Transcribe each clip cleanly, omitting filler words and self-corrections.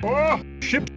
Oh, ship.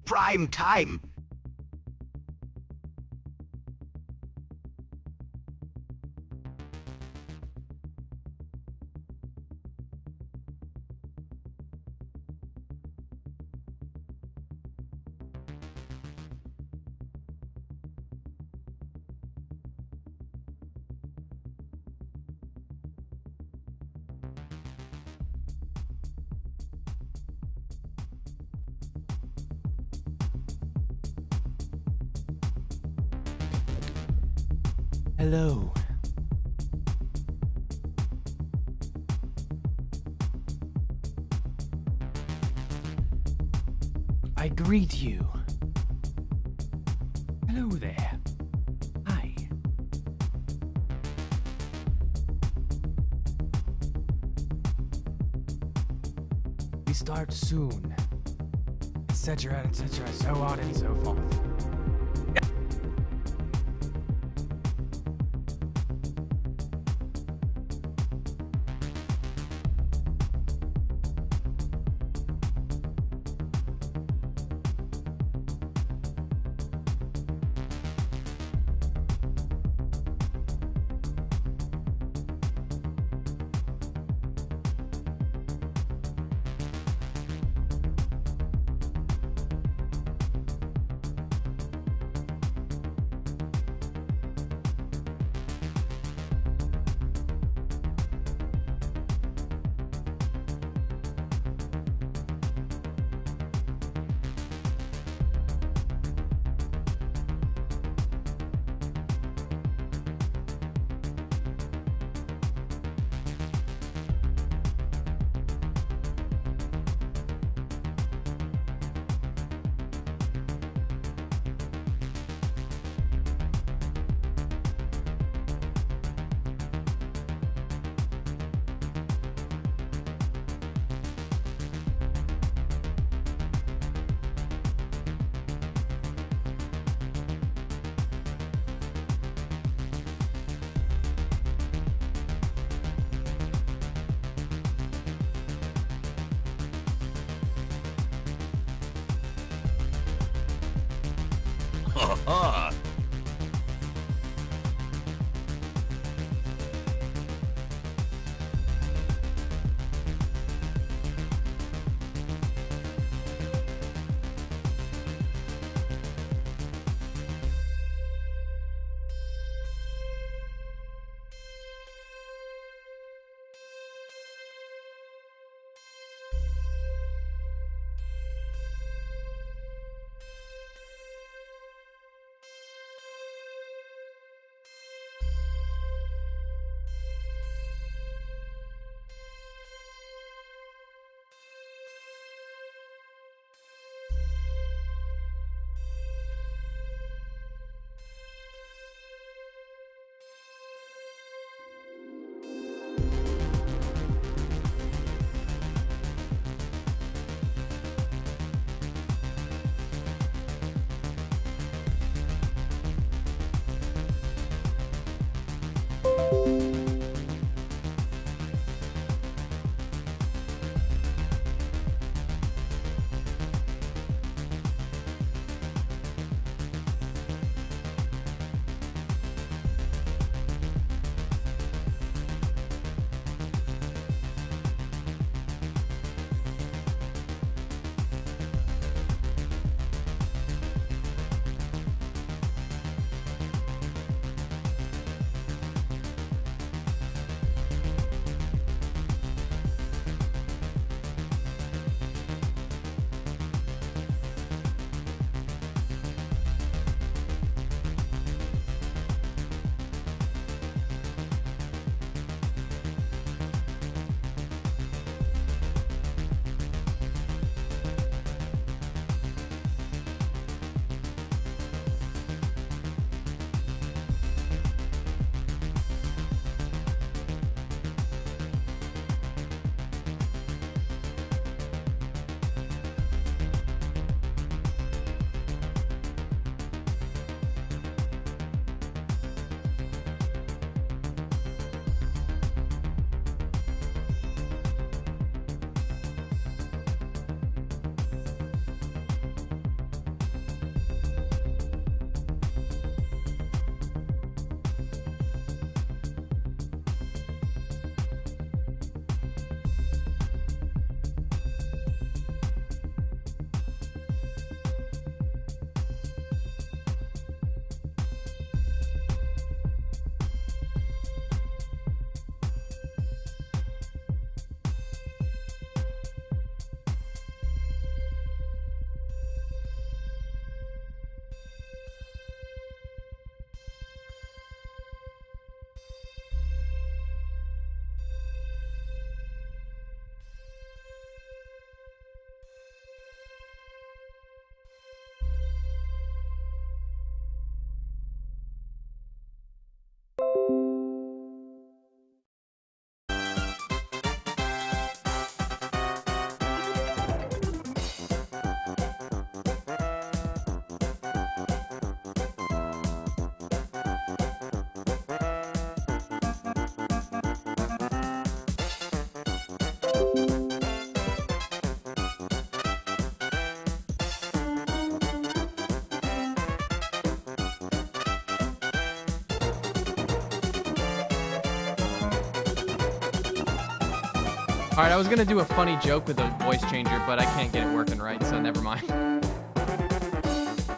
Prime time. Hello. I greet you. Hello there. Hi. We start soon. Etc., so on and so forth. Ha Alright, I was gonna do a funny joke with a voice changer, but I can't get it working right, so never mind.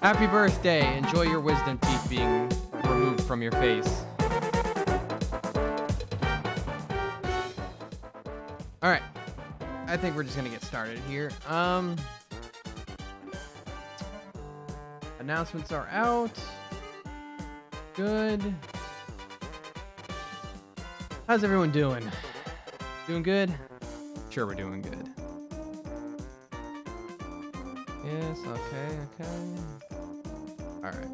Happy birthday. Enjoy your wisdom teeth being removed from your face. Alright. I think we're just gonna get started here. Announcements are out. Good. How's everyone doing? Doing good? Sure, we're doing good. Yes, okay. Alright.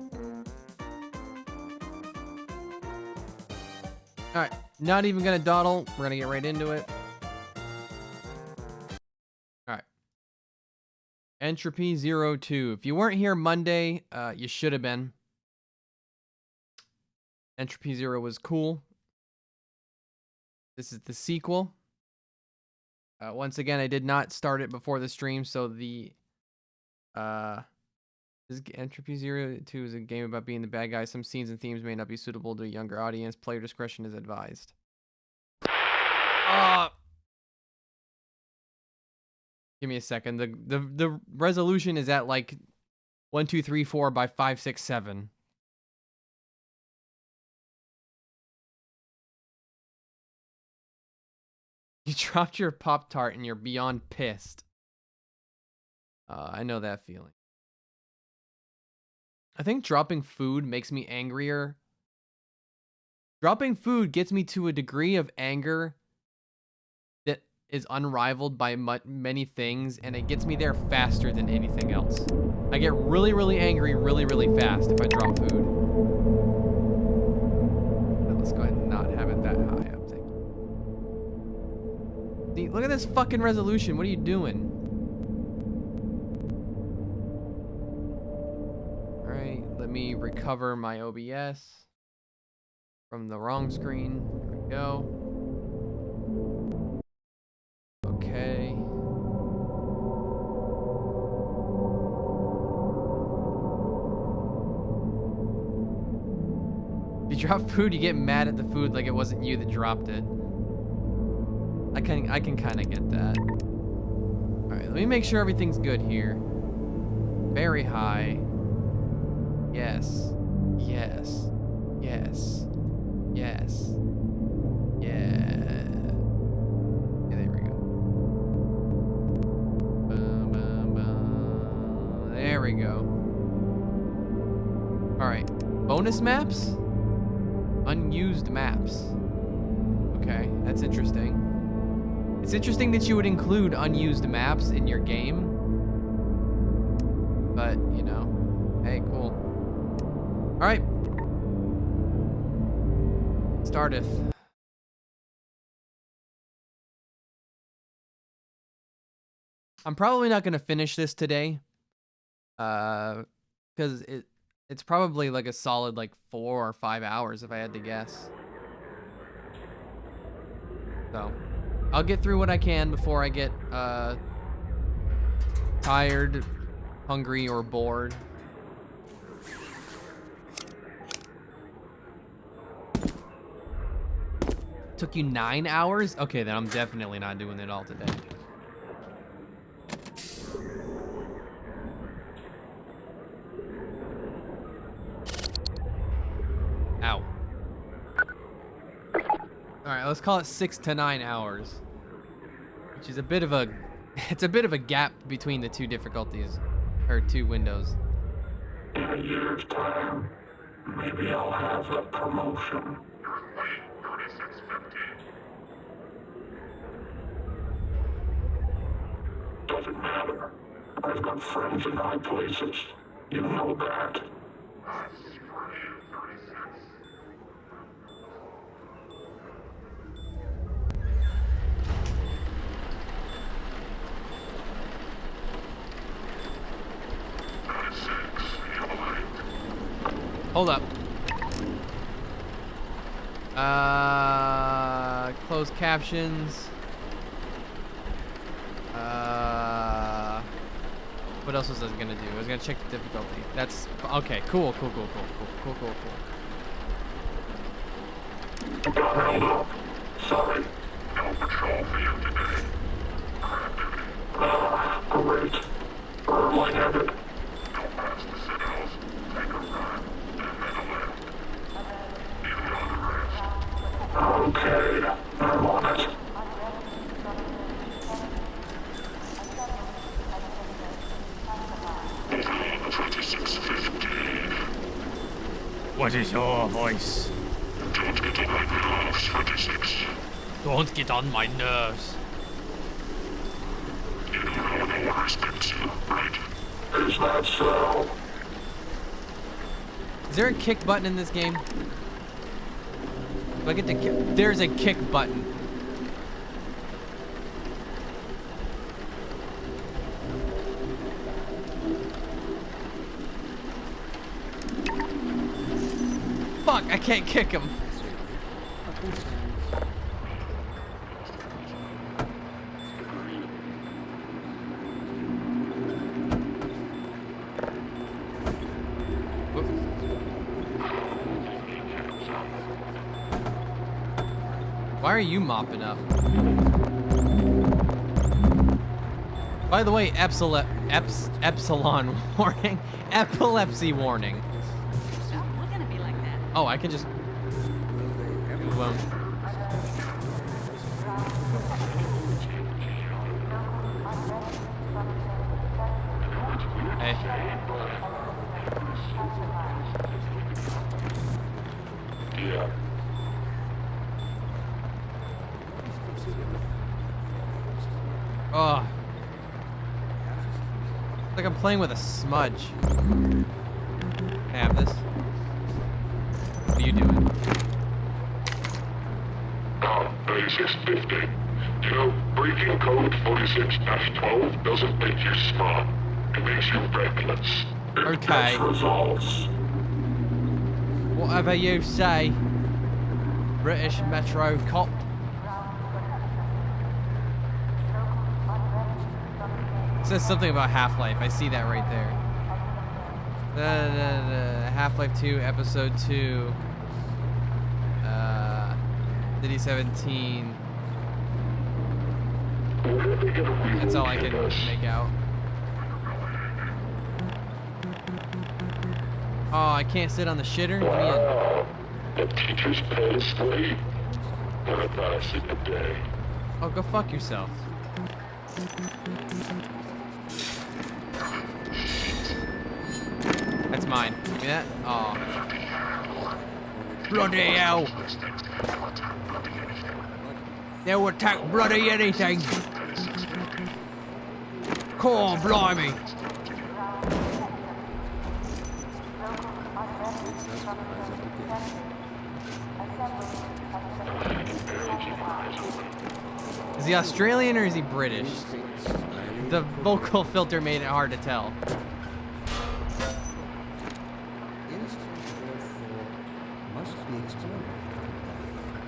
Alright, not even gonna dawdle. We're gonna get right into it. Alright. Entropy 02. If you weren't here Monday, you should have been. Entropy 0 was cool. This is the sequel. Once again, I did not start it before the stream, so the this Entropy 02 is a game about being the bad guy. Some scenes and themes may not be suitable to a younger audience. Player discretion is advised. Give me a second. The resolution is at like 1234 by 567. You dropped your Pop-Tart and you're beyond pissed. I know that feeling. I think dropping food makes me angrier. Dropping food gets me to a degree of anger that is unrivaled by many things, and it gets me there faster than anything else. I get really, really angry really, really fast if I drop food. Let's go ahead and not have it that high up. Thank you. See, look at this fucking resolution. What are you doing? Let me recover my OBS from the wrong screen. There we go. Okay. If you drop food, you get mad at the food like it wasn't you that dropped it. I can kind of get that. All right, let me make sure everything's good here. Very high. Yes. Yes. Yes. Yes. Yeah. There we go. There we go. Alright. Bonus maps? Unused maps. Okay, that's interesting. It's interesting that you would include unused maps in your game. But, you know. Hey, cool. Alright. Starteth. I'm probably not going to finish this today. Because it's probably like a solid like 4 or 5 hours if I had to guess. So, I'll get through what I can before I get tired, hungry, or bored. Took you 9 hours? Okay, then I'm definitely not doing it all today. Ow. Alright, let's call it 6 to 9 hours. Which is a bit of a... It's a bit of a gap between the two difficulties. Or two windows. In a year's time, maybe I'll have a promotion. Doesn't matter. I've got friends in high places. You know that. Hold up. Closed captions. What else was I gonna do? I was gonna check the difficulty. That's okay. Cool. Hold up. Sorry. No patrol for you today. headed? Go past the signals, take a run, and middle it. You know the rest. Okay, I'm on it. Behind 2615. What is your voice? Don't get on my nerves, 26. Don't get on my nerves. You know the worst things, right? Is that so? Is there a kick button in this game? Do I get to kick? There's a kick button. Fuck, I can't kick him. Why are you mopping up? By the way, epsilon warning. Epilepsy warning. We're gonna be like that. Oh, I can just... Well, hey. Yeah. Oh. It's like I'm playing with a smudge. Can I have this? What are you doing? Basis 50. You know, breaking code 46-12 doesn't make you smart. It makes you reckless. It Okay. gets results. Whatever you say, British Metro cop. It says something about Half-Life. I see that right there. Half-Life 2, Episode 2. City 17. That's all I can make out. Oh, I can't sit on the shitter? Let me in. The teacher's pay is late. Paradise in the day. Oh, go fuck yourself. That's mine. Give me that. Oh. Bloody hell. They'll attack bloody anything. Come on, blimey. Is he Australian or is he British? The vocal filter made it hard to tell. Must be explored.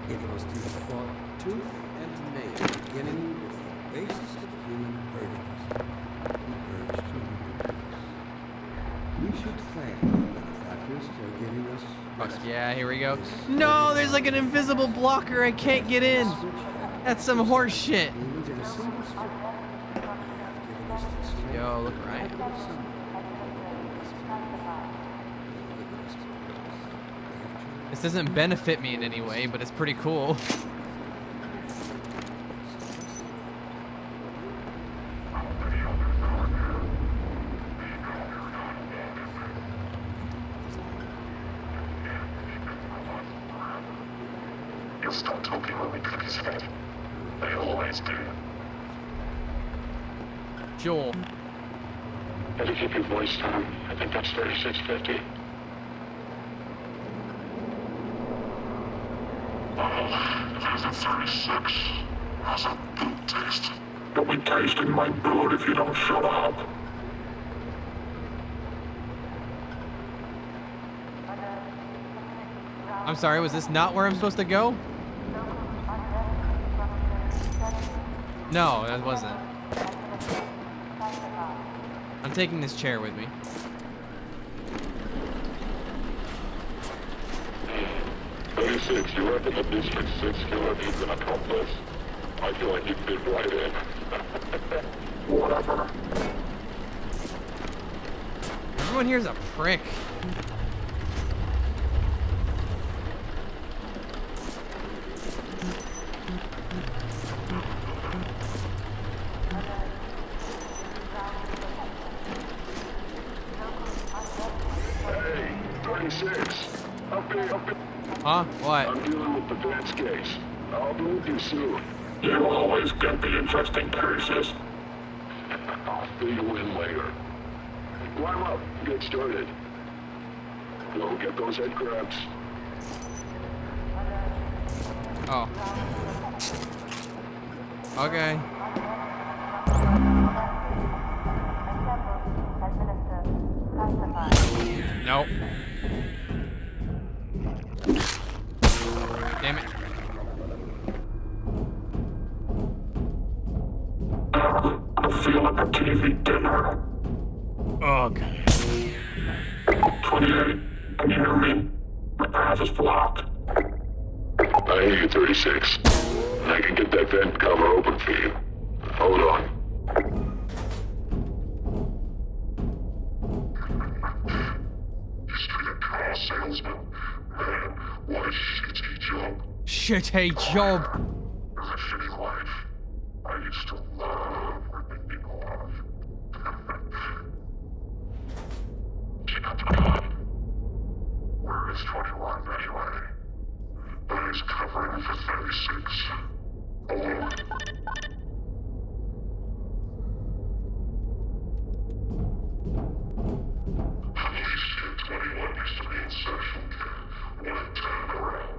It was to be fought tooth and nail, beginning with the basis of human urges, the urge to live. We should thank the benefactors for giving us rest. Yeah, here we go. No, there's like an invisible blocker. I can't get in. That's some horse shit. Humans in a single strip have given us the strength Yo, look where I am. of some. This doesn't benefit me in any way, but it's pretty cool. He'll start talking when we click his head. They always do. Joel. Better keep your voice down. I think that's 3650. There's a 36. How's a boot taste? You'll be tasting my blood if you don't shut up. I'm sorry, was this not where I'm supposed to go? No, that wasn't. I'm taking this chair with me. You reckon the District 6 killer needs an accomplice? I feel like you fit right in. Whatever. Everyone here's a prick. Hey, 36. Up here. Huh? What? I'm dealing with the Vance case. I'll be with you soon. You always get the interesting cases. I'll fill you in later. Climb up. Get started. Go get those head crabs. Oh. Okay. Nope. Damn it. I feel like a TV dinner. Okay. 28. Can you hear me? My path is blocked. I hear you, 36. I can get that vent cover open for you. Hold on. Street a car salesman. Man, what a shitty job. Shitty job. It was a shitty life. I used to love ripping people off. Where is 21 anyway? That is covering for 36. Hello? At least 21 used to be in session. When it turned around.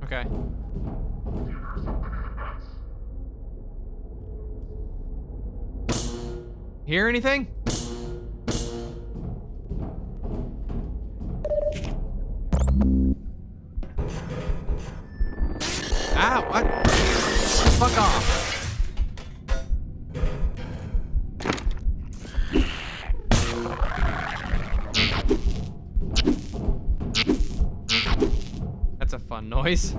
Okay. Hear anything? Ah, what? Fuck off. That's a fun noise.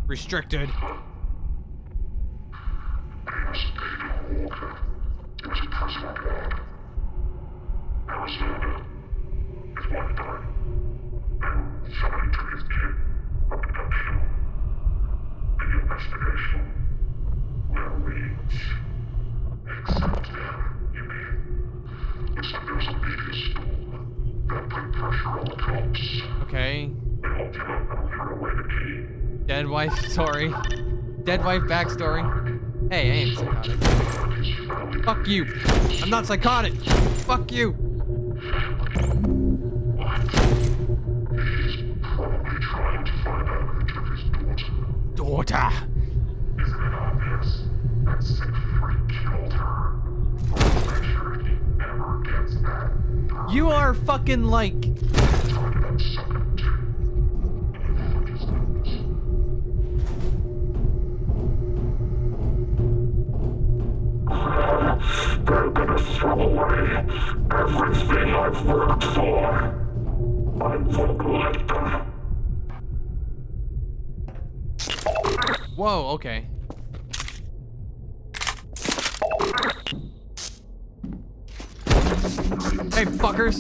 Restricted. Okay. Dead wife story. Dead wife backstory. Hey, I ain't psychotic. Fuck you. I'm not psychotic. Fuck you. Daughter. Isn't it obvious? That sick freak killed her. Make sure he never gets that. You are fucking like. They're gonna throw away everything I've worked for. I won't let them. Whoa, okay. Hey, fuckers.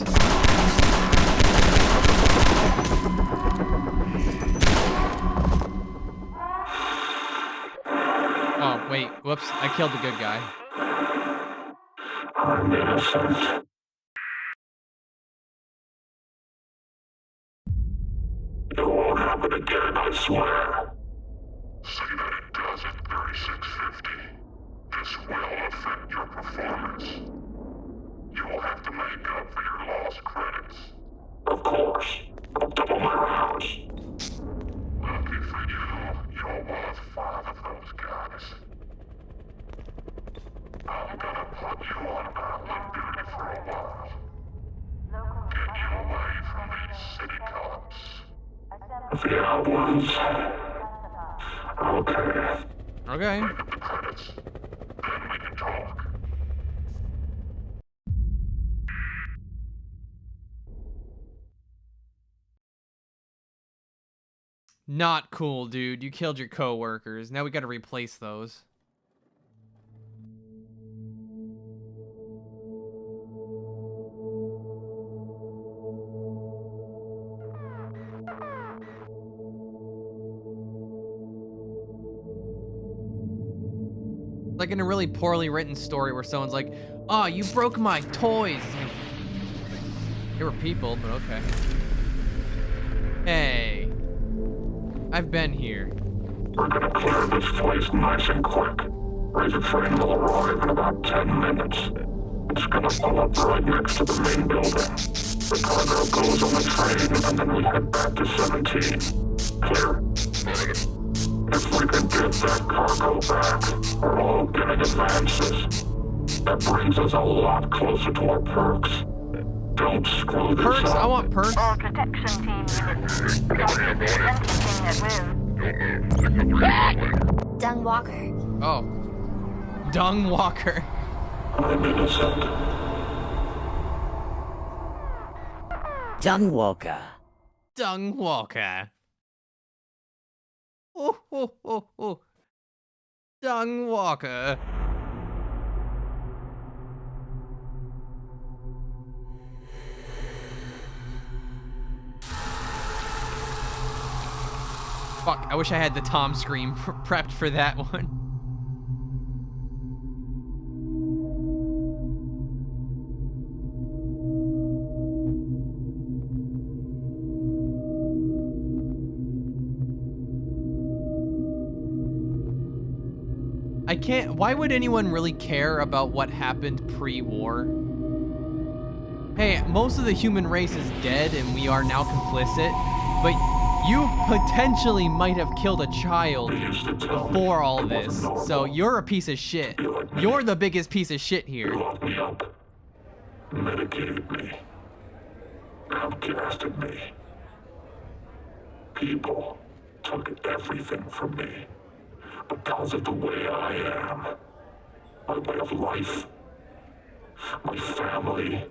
Oh, wait. Whoops. I killed the good guy. I'm innocent. It won't happen again, I swear. Say that it does at 3650. This will affect your performance. You will have to make up for your lost credits. Of course. I'll double my rounds. Lucky for you, you're worth 5 of those guys. I'm gonna put you on island duty for a while. Get you away from these city cops. The outlaws. Okay. Okay. Make up the credits. Then we can talk. Not cool, dude. You killed your co-workers. Now we gotta replace those. Like in a really poorly written story where someone's like, "Oh, you broke my toys." There were people, but okay. Hey. I've been here. We're gonna clear this place nice and quick. Razor train will arrive in about 10 minutes. It's gonna pull up right next to the main building. The cargo goes on the train, and then we head back to 17. Clear? If we can get that cargo back, we're all getting advances. That brings us a lot closer to our perks. Don't screw this Perks? up. I want perks. All protection team units. Entering at will. Dung Walker. Oh. Dung Walker. I'm innocent. Dung Walker. Dung Walker. Oh, oh, oh, oh. Dung Walker. Fuck, I wish I had the Tom scream prepped for that one. I can't, why would anyone really care about what happened pre-war? Hey, most of the human race is dead and we are now complicit, but you potentially might have killed a child before all this, so you're a piece of shit. You're the biggest piece of shit here. Locked me up. Medicated me. Outcasted me. People took everything from me because of the way I am. My way of life. My family.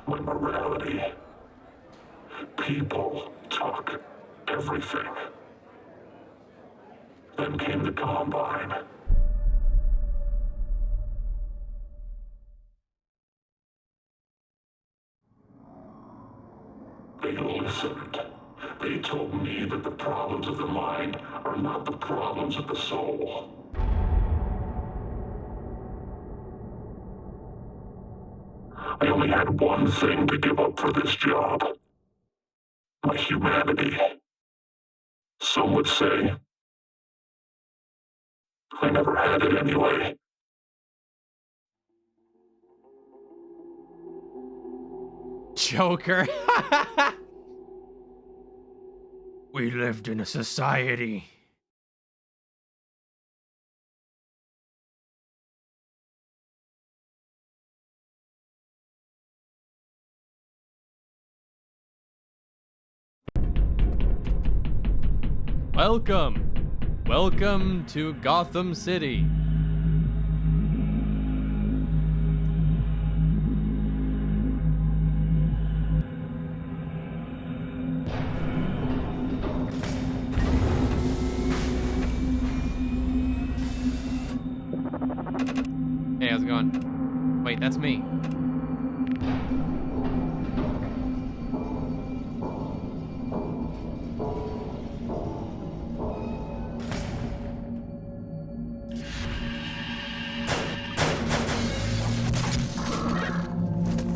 My morality. People took everything. Then came the Combine. They listened. They told me that the problems of the mind are not the problems of the soul. I only had one thing to give up for this job. My humanity. Some would say. I never had it anyway. Joker. We lived in a society. Welcome to Gotham City. Hey, how's it going? Wait, that's me.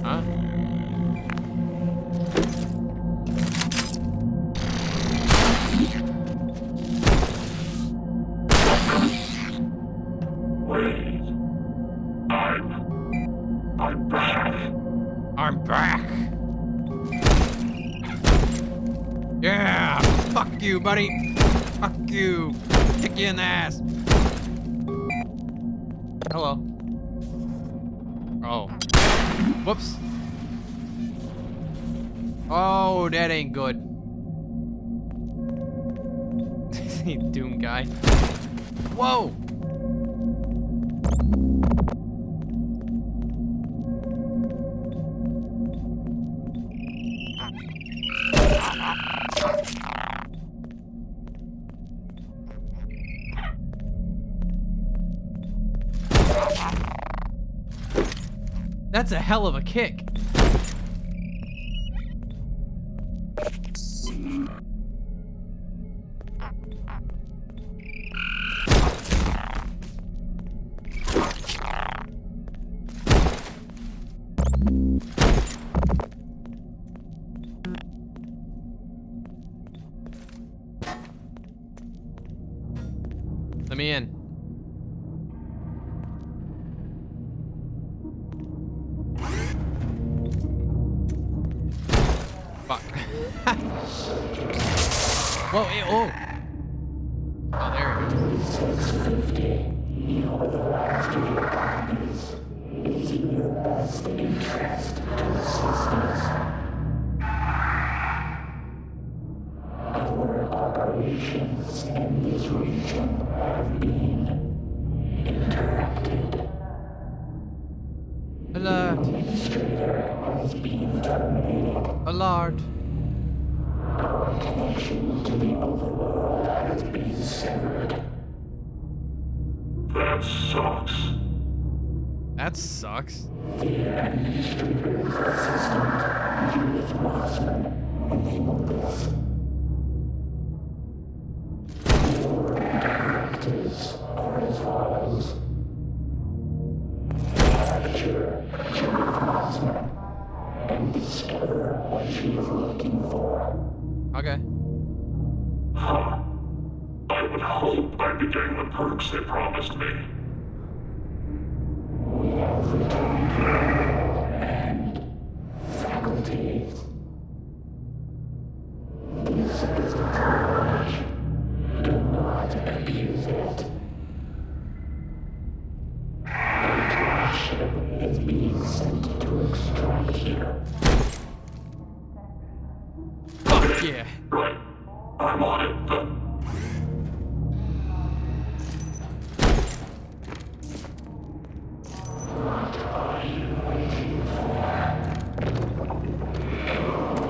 Huh? Wait. I'm back. I'm back. Yeah, fuck you, buddy. Fuck you. Kick you in the ass. Hello. Oh. Whoops. Oh, that ain't good. Doom guy. Whoa. That's a hell of a kick. Let me in. Fuck. Whoa, oh. Oh, there it goes. Alert. Alert. That sucks. That sucks. Okay. Huh. I would hope I'd be getting the perks they promised me. Fuck yeah. Right. I'm on it then.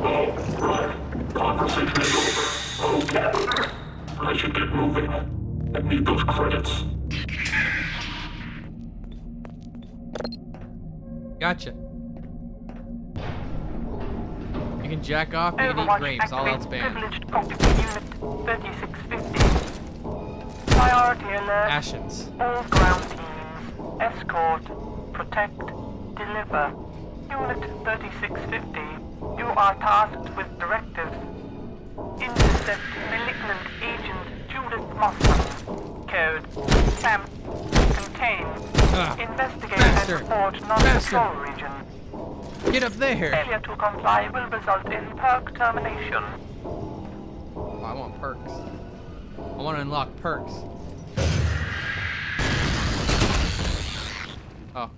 Oh, right. Conversation is over. Okay. I should get moving. I need those credits. Gotcha. You can jack off, you can eat Overwatch grapes, all else activates banned. privileged property unit 3650. Priority alert. Ashes. All ground teams. Escort. Protect. Deliver. Unit 3650. You are tasked with directives. Intercept malignant agent Judith Mossman. Code. SAM. Contain. Investigate Faster. and report Faster. non-control region. Get up there! Failure to comply will result in perk termination. Oh, I want perks. I want to unlock perks. Oh.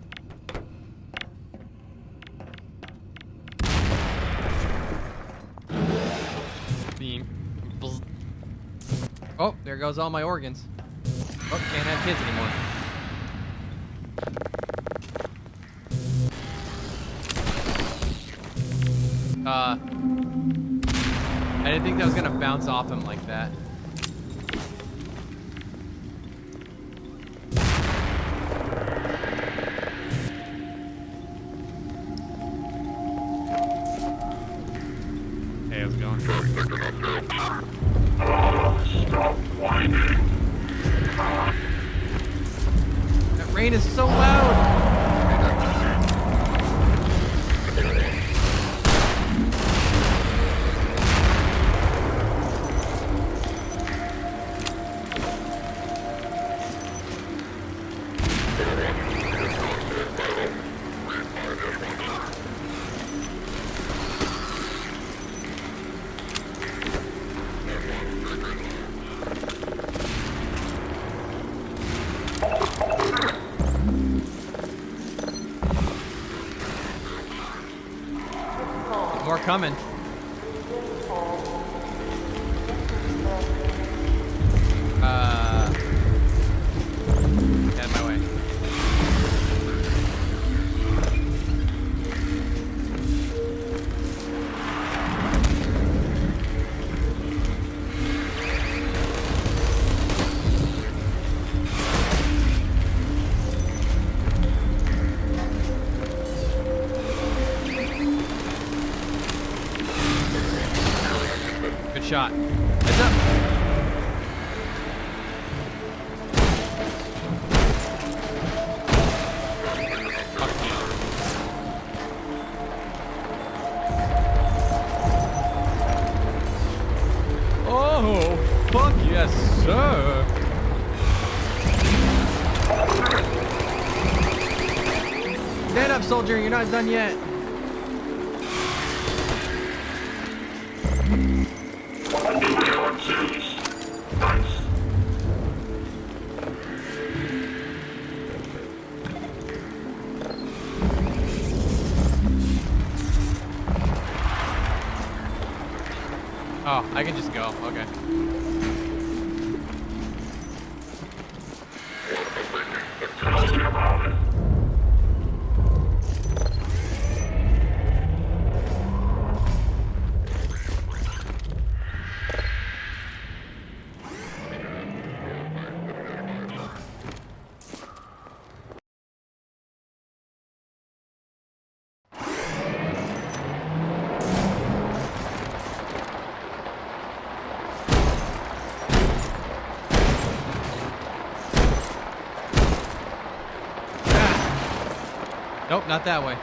Beam. Bzz. Oh, there goes all my organs. Oh, can't have kids anymore. I didn't think that was gonna bounce off him like that. Hey, how's it going? Stop whining. That rain is so loud! More coming. Get out of my way. shot. Heads up. Oh, fuck yes, sir. Stand up, soldier. You're not done yet. Oh, I can just go. Okay. Nope, not that way. Is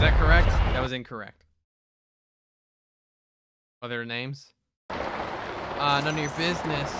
that correct? That was incorrect. Other names? None of your business.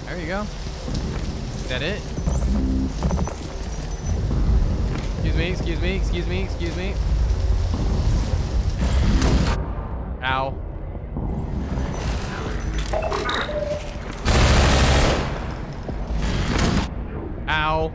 There you go. Is that it? Excuse me, excuse me, excuse me, excuse me. Ow. Ow.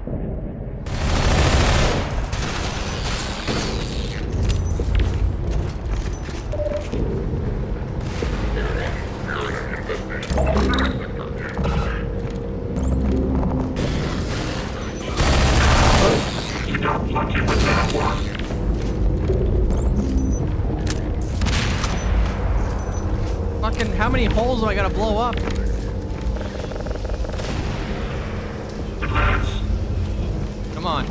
Fucking, how many holes do I gotta blow up? Come on.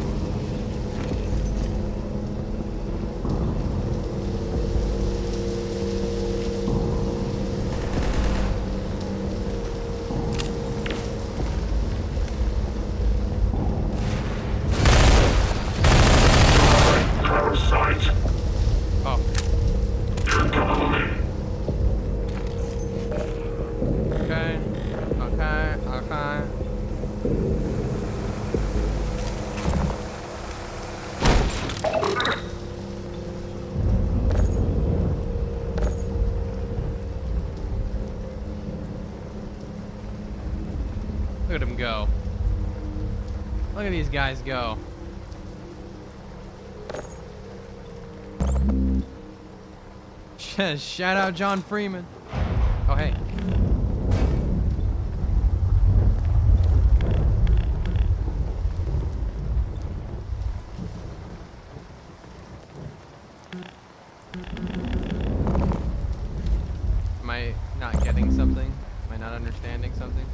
Oh. Okay. Okay. Okay. Look at him go. Look at these guys go. Shout out John Freeman. Oh, hey. Am I not getting something? Am I not understanding something?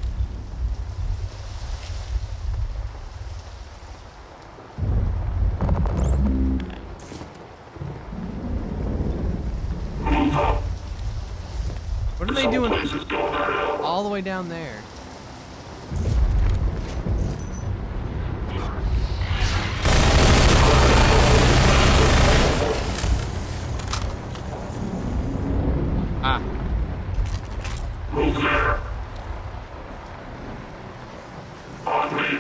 What are they doing all the way down there? Ah. Move there. On me.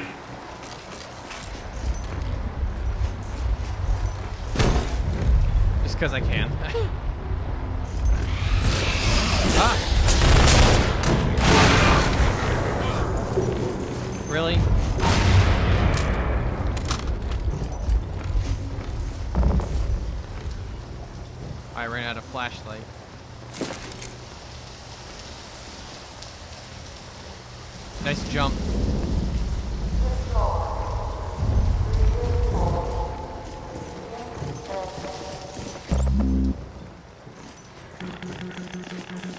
because I can. Ah! Really? I ran out of flashlight. Nice jump.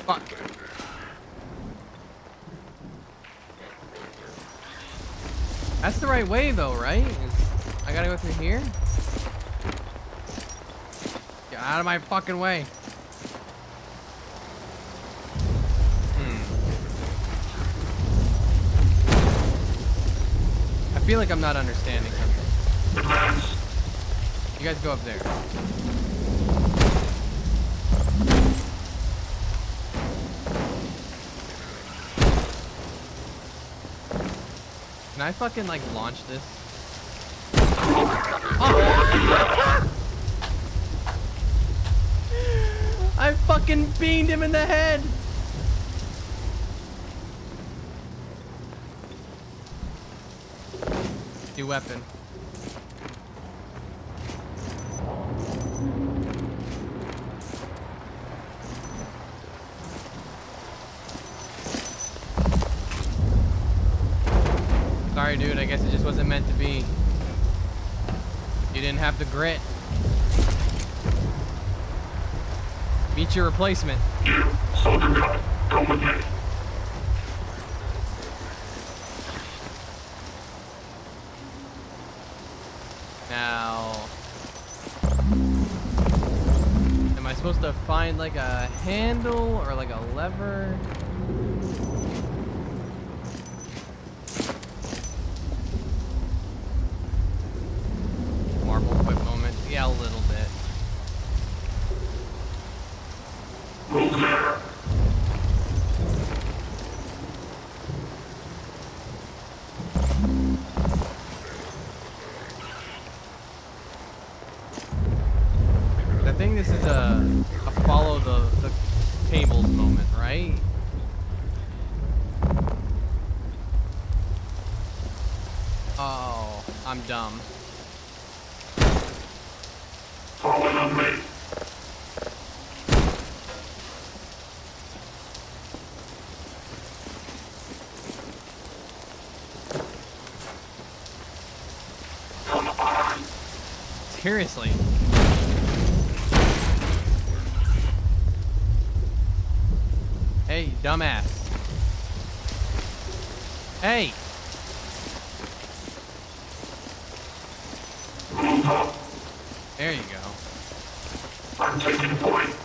Fuck. That's the right way though, right? I gotta go through here? Get out of my fucking way. I feel like I'm not understanding something. You guys go up there. Can I fucking like launch this? Oh. I fucking beamed him in the head. New weapon. Sorry, dude. I guess it just wasn't meant to be. You didn't have the grit. Meet your replacement. You, soldier guy, come with me. Now, am I supposed to find like a handle or like a lever? Marble quick moment. Yeah, a little bit. Who's there? I think this is a follow the tables moment, right? Oh, I'm dumb. Follow on me. Come on. Seriously. Hey, dumbass. Hey! Move up. There you go. I'm taking point.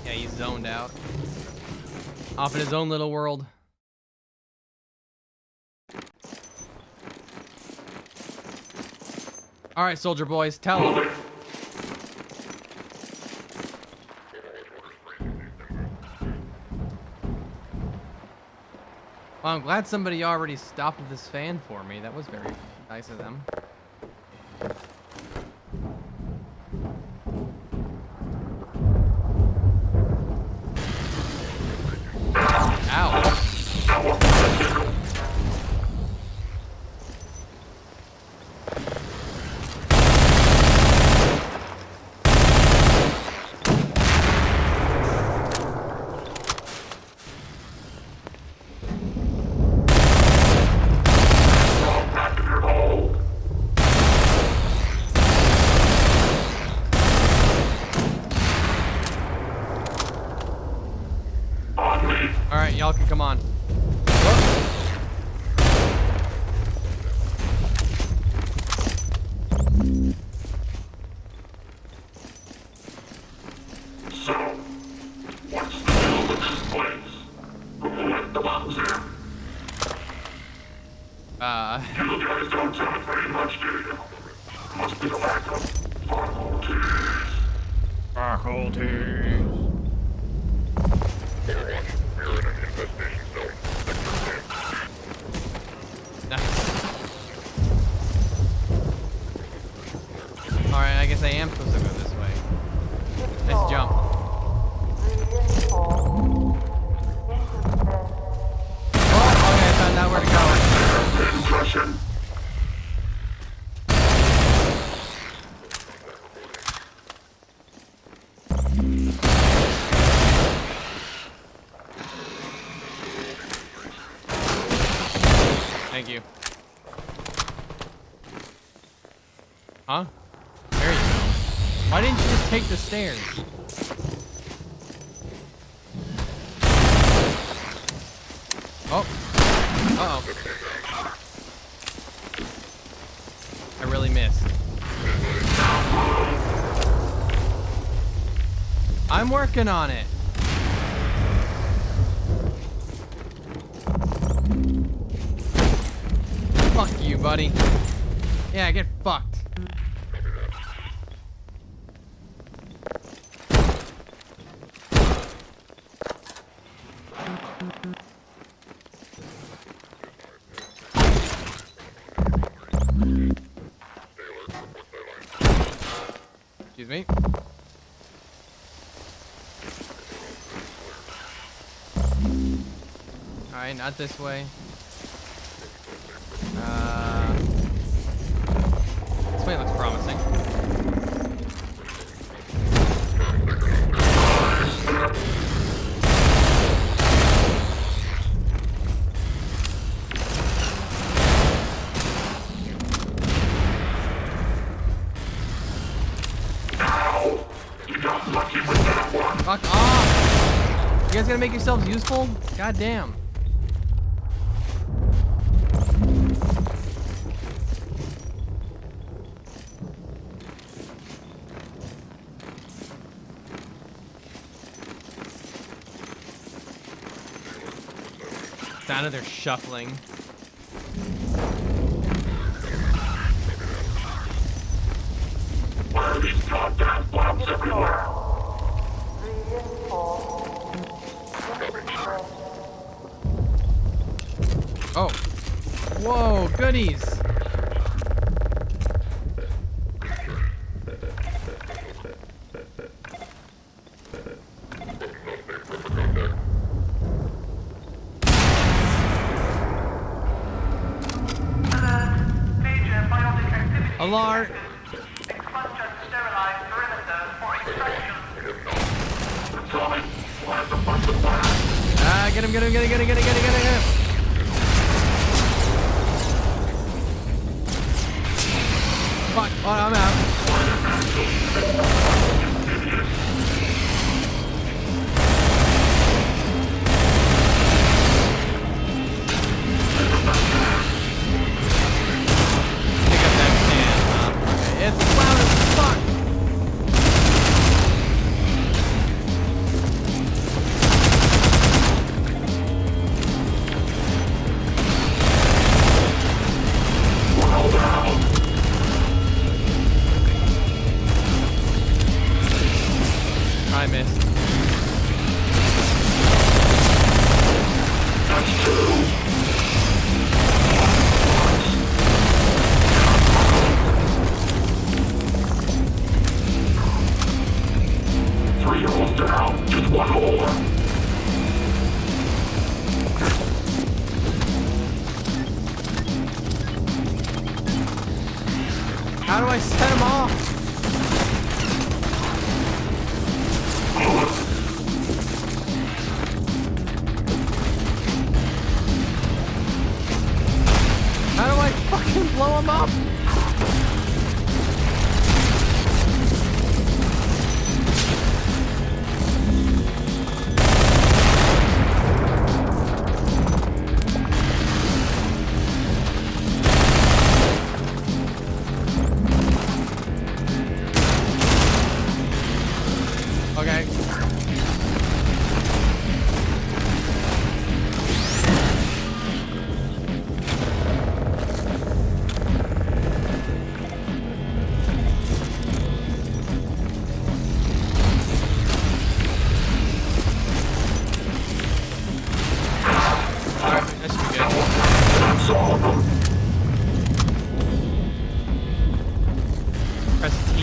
Yeah, he's zoned out. Off in his own little world. Alright, soldier boys, tell him. Well, I'm glad somebody already stopped this fan for me. That was very nice of them. Ow. Alright, y'all can come on. So, what's the deal with this place? Who let the bombs in? You guys don't sound very much, do you? Must be the lack of faculties. Faculties. We're in an infestation zone. Nice. Thank you. Huh? There you go. Why didn't you just take the stairs? Oh. Uh-oh. I really missed. I'm working on it. Fuck you, buddy. Yeah, get fucked. Excuse me. Alright, not this way. This way looks promising. Fuck off! You guys gonna make yourselves useful? God damn. Sound of their shuffling. Where are these goddamn bombs everywhere? Oh. Whoa, goodies. Alarm. Expunge and sterilize perimeter for extraction. Ah, get him. Fuck, oh, I'm out. Pick up that can. Okay. It's loud as fuck. I missed. That's two. Three holes down, just one more. How do I set him off? How do I fucking blow him up? Okay. Alright, that should be good. That's all of them. Press T.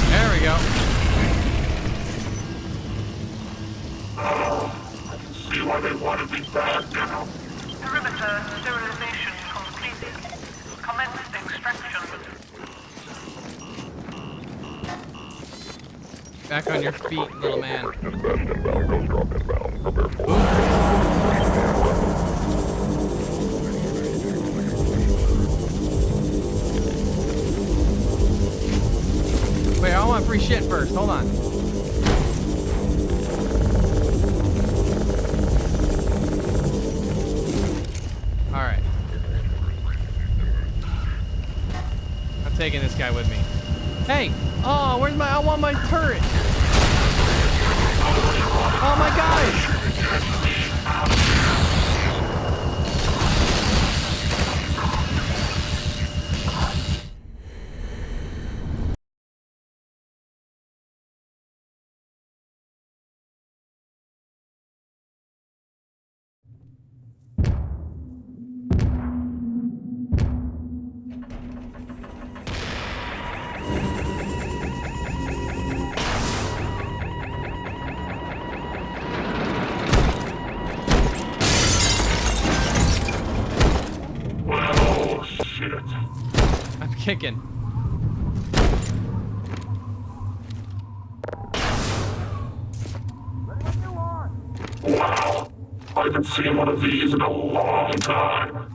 There we go. See why they wanted me back now. Perimeter sterilization completed. Commence extraction. extraction. Back on your feet, little man. Wait, I want free shit first. Hold on. Alright. I'm taking this guy with me. Hey! Oh, where's my... I want my turret! Oh, my guys! I'm kicking. Wow, I haven't seen one of these in a long time.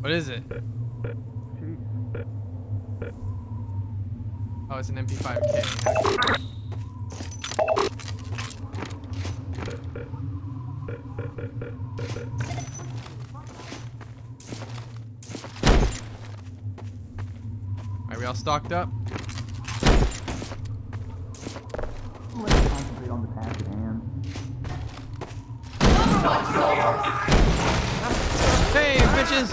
What is it? Oh, it's an MP5K. Are we all stocked up? Let's concentrate on the task at hand. Hey, bitches!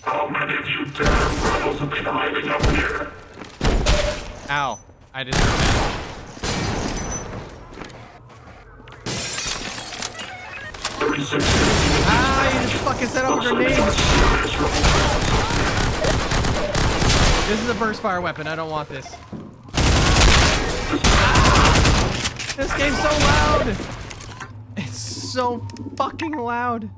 How many of you damn rebels have been hiding up here? Ow. I didn't know that. 36 Ah, you just fucking set off a grenade! This is a burst fire weapon. I don't want this. This game's so loud! It's so fucking loud.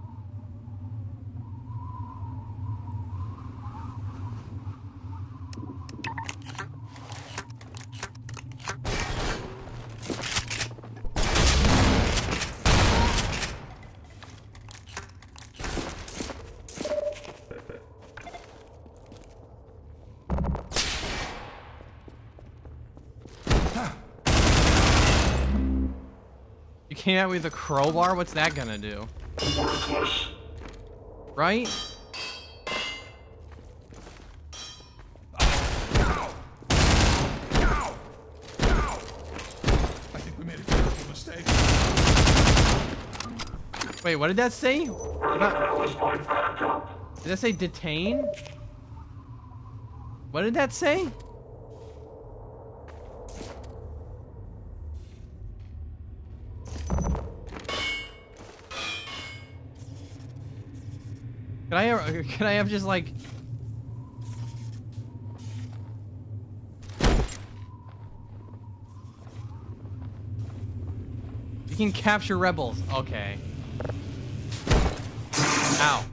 You came out with a crowbar? What's that gonna do? worthless. Right? I think we made a terrible mistake. Wait, what did that say? That was my backup. Did that say detain? What did that say? Can I have just like... You can capture rebels. Okay. Ow.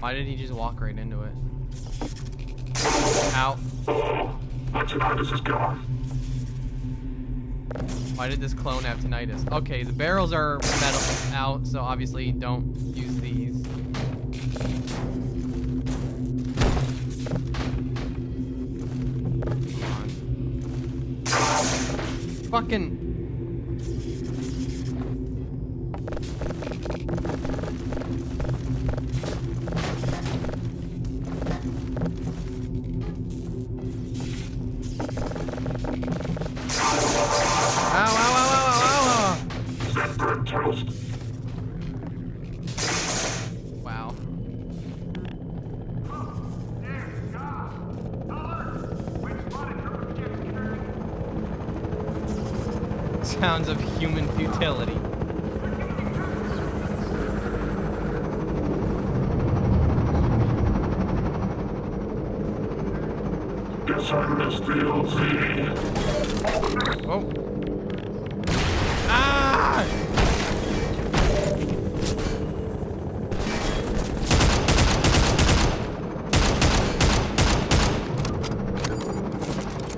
Why did he just walk right into it? Ow. My tinnitus is gone. Why did this clone have tinnitus? Okay, the barrels are metal out, so obviously don't use these. Come on. Fucking... Wow. Sounds of human futility. Guess I missed the LZ. Oh. Ah!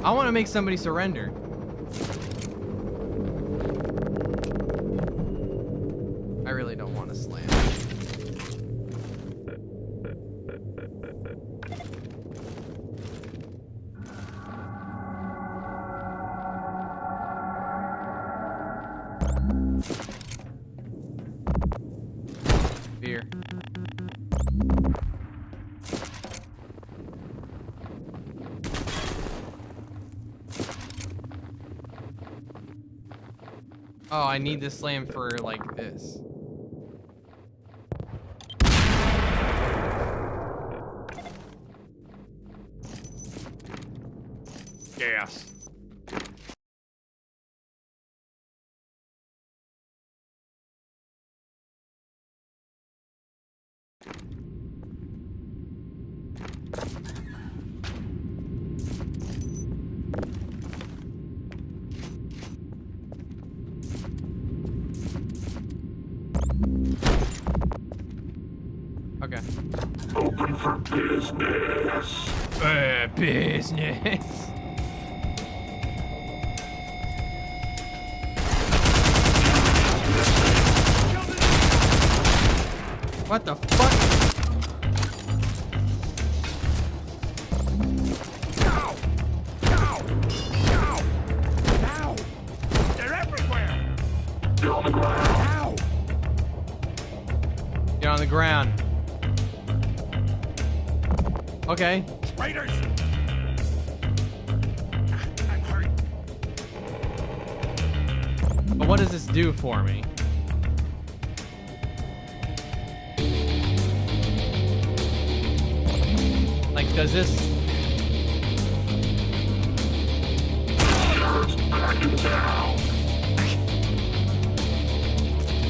I want to make somebody surrender. I really don't want to slam. Fear. Oh, I need to slam for like this. Gas. Okay. Open for business. Business. What the fuck? Ow! Ow! Ow! Ow! They're everywhere! Get on the ground. Ow! Get on the ground. Okay. Spiders! I'm hurt. But what does this do for me? Like, does this...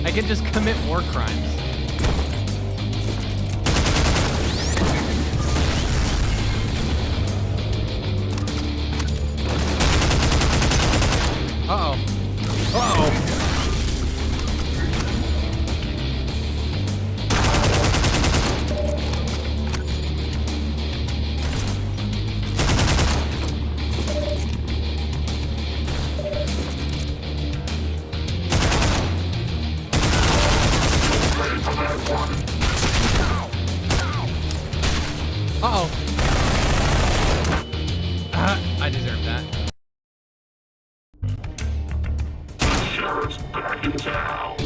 I can just commit war crimes. Uh-oh. Uh-oh. Uh-oh. I deserve that. Sheriff's back in town.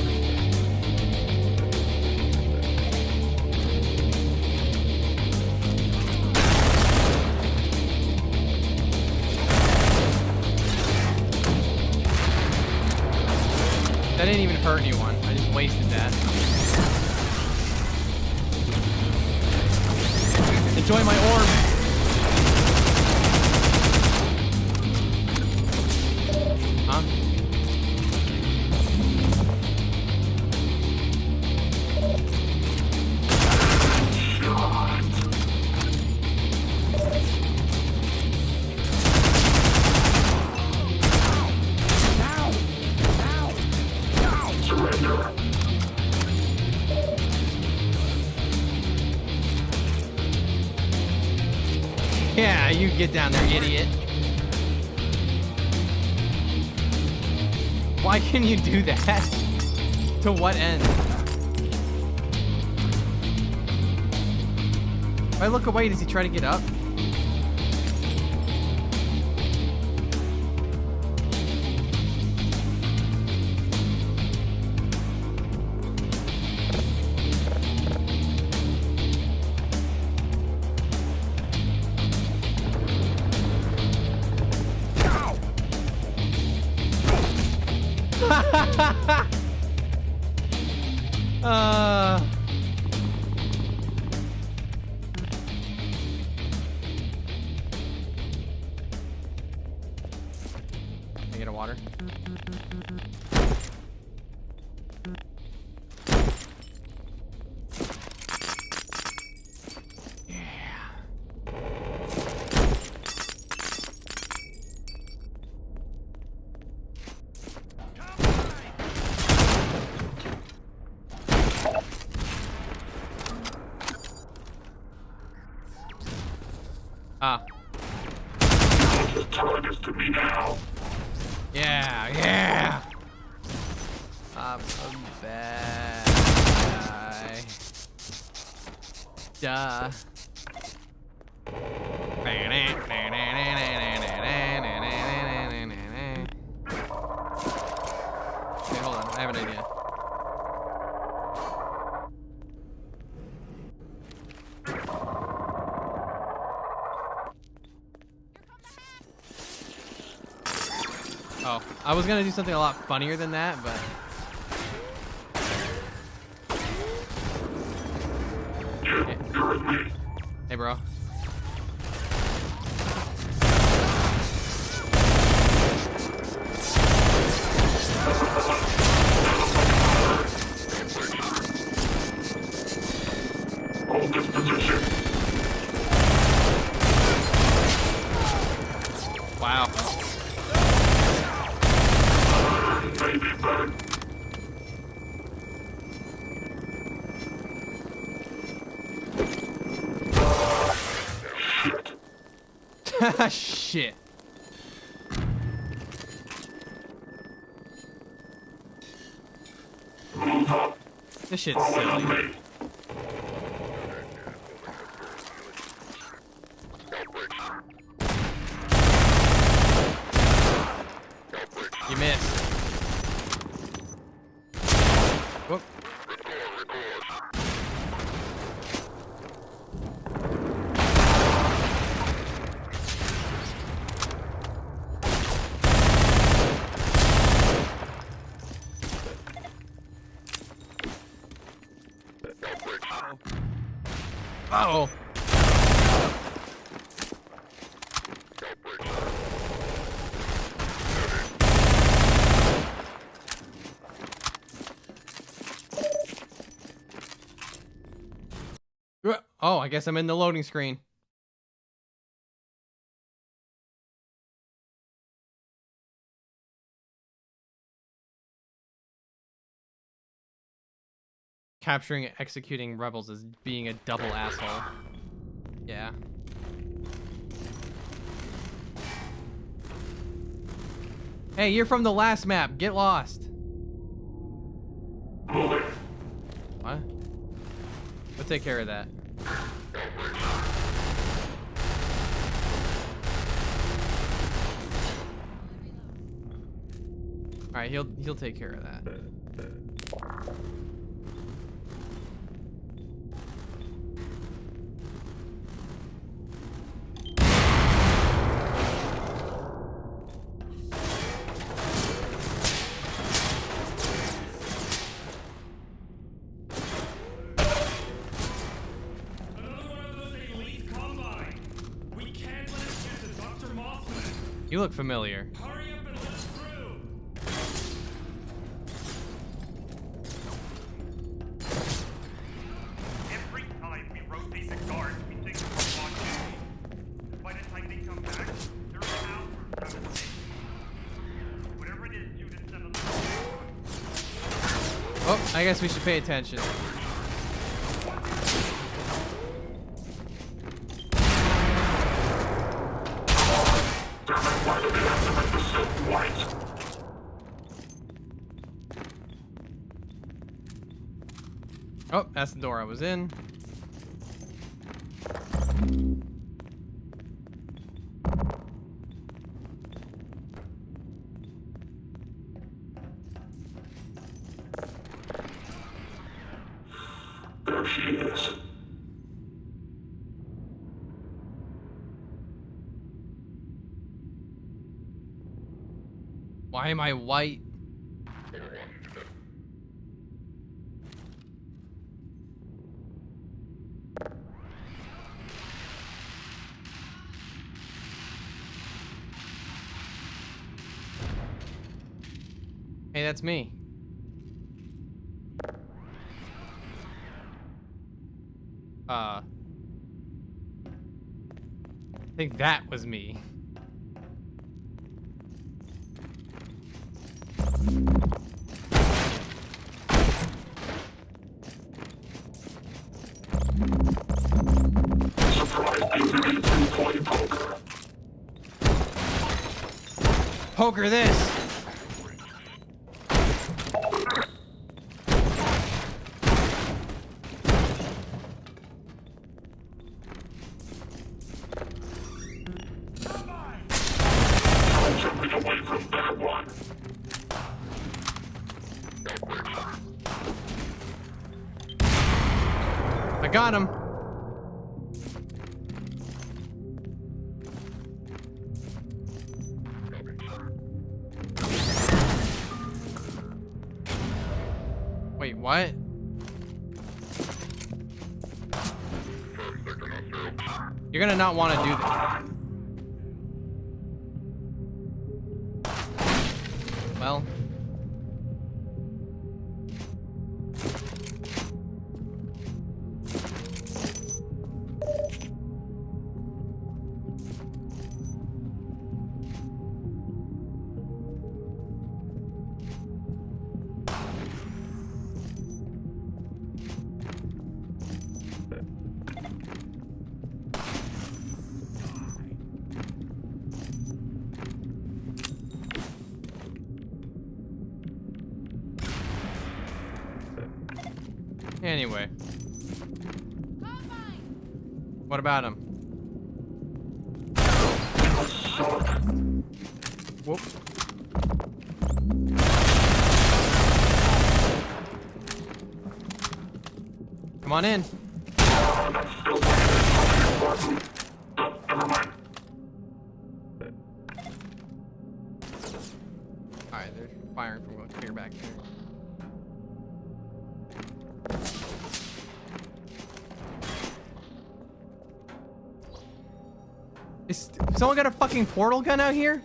That didn't even hurt anyone. I just wasted that. Enjoy my orb. Huh? Surrender. Yeah, you get down there, idiot. Why can you do that? To what end? If I look away, does he try to get up? Can I get a water? Ah. The time is to me now. Yeah, yeah. I'm a bad guy. Duh. Okay, hold on. I have an idea. Oh, I was gonna do something a lot funnier than that, but. Hey, bro. Hold this position. Wow. Baby bird. Shit. Move up. This shit's silly. Me. You missed. Whoop. Uh-oh. Oh, I guess I'm in the loading screen. Capturing and executing rebels is being a double asshole. Yeah. Hey, you're from the last map. Get lost. What? We'll take care of that. All right, he'll take care of that. You look familiar. Hurry up and let us through! Every time we rotate the guards, we think we're watching. By the time they come back, they're an hour from the station. Whatever it is, you just settle it. Oh, I guess we should pay attention. Why do we have to make the silk white? Oh, that's the door I was in. There she is. Why am I white? Hey, that's me. I think that was me. Surprise Poker this. Jumping away from that one. I got him. Wait, what? You're gonna not want to do that. Well. Anyway. What about him? Whoop. Come on in. Alright, they're firing from clear back there. Is someone got a fucking portal gun out here?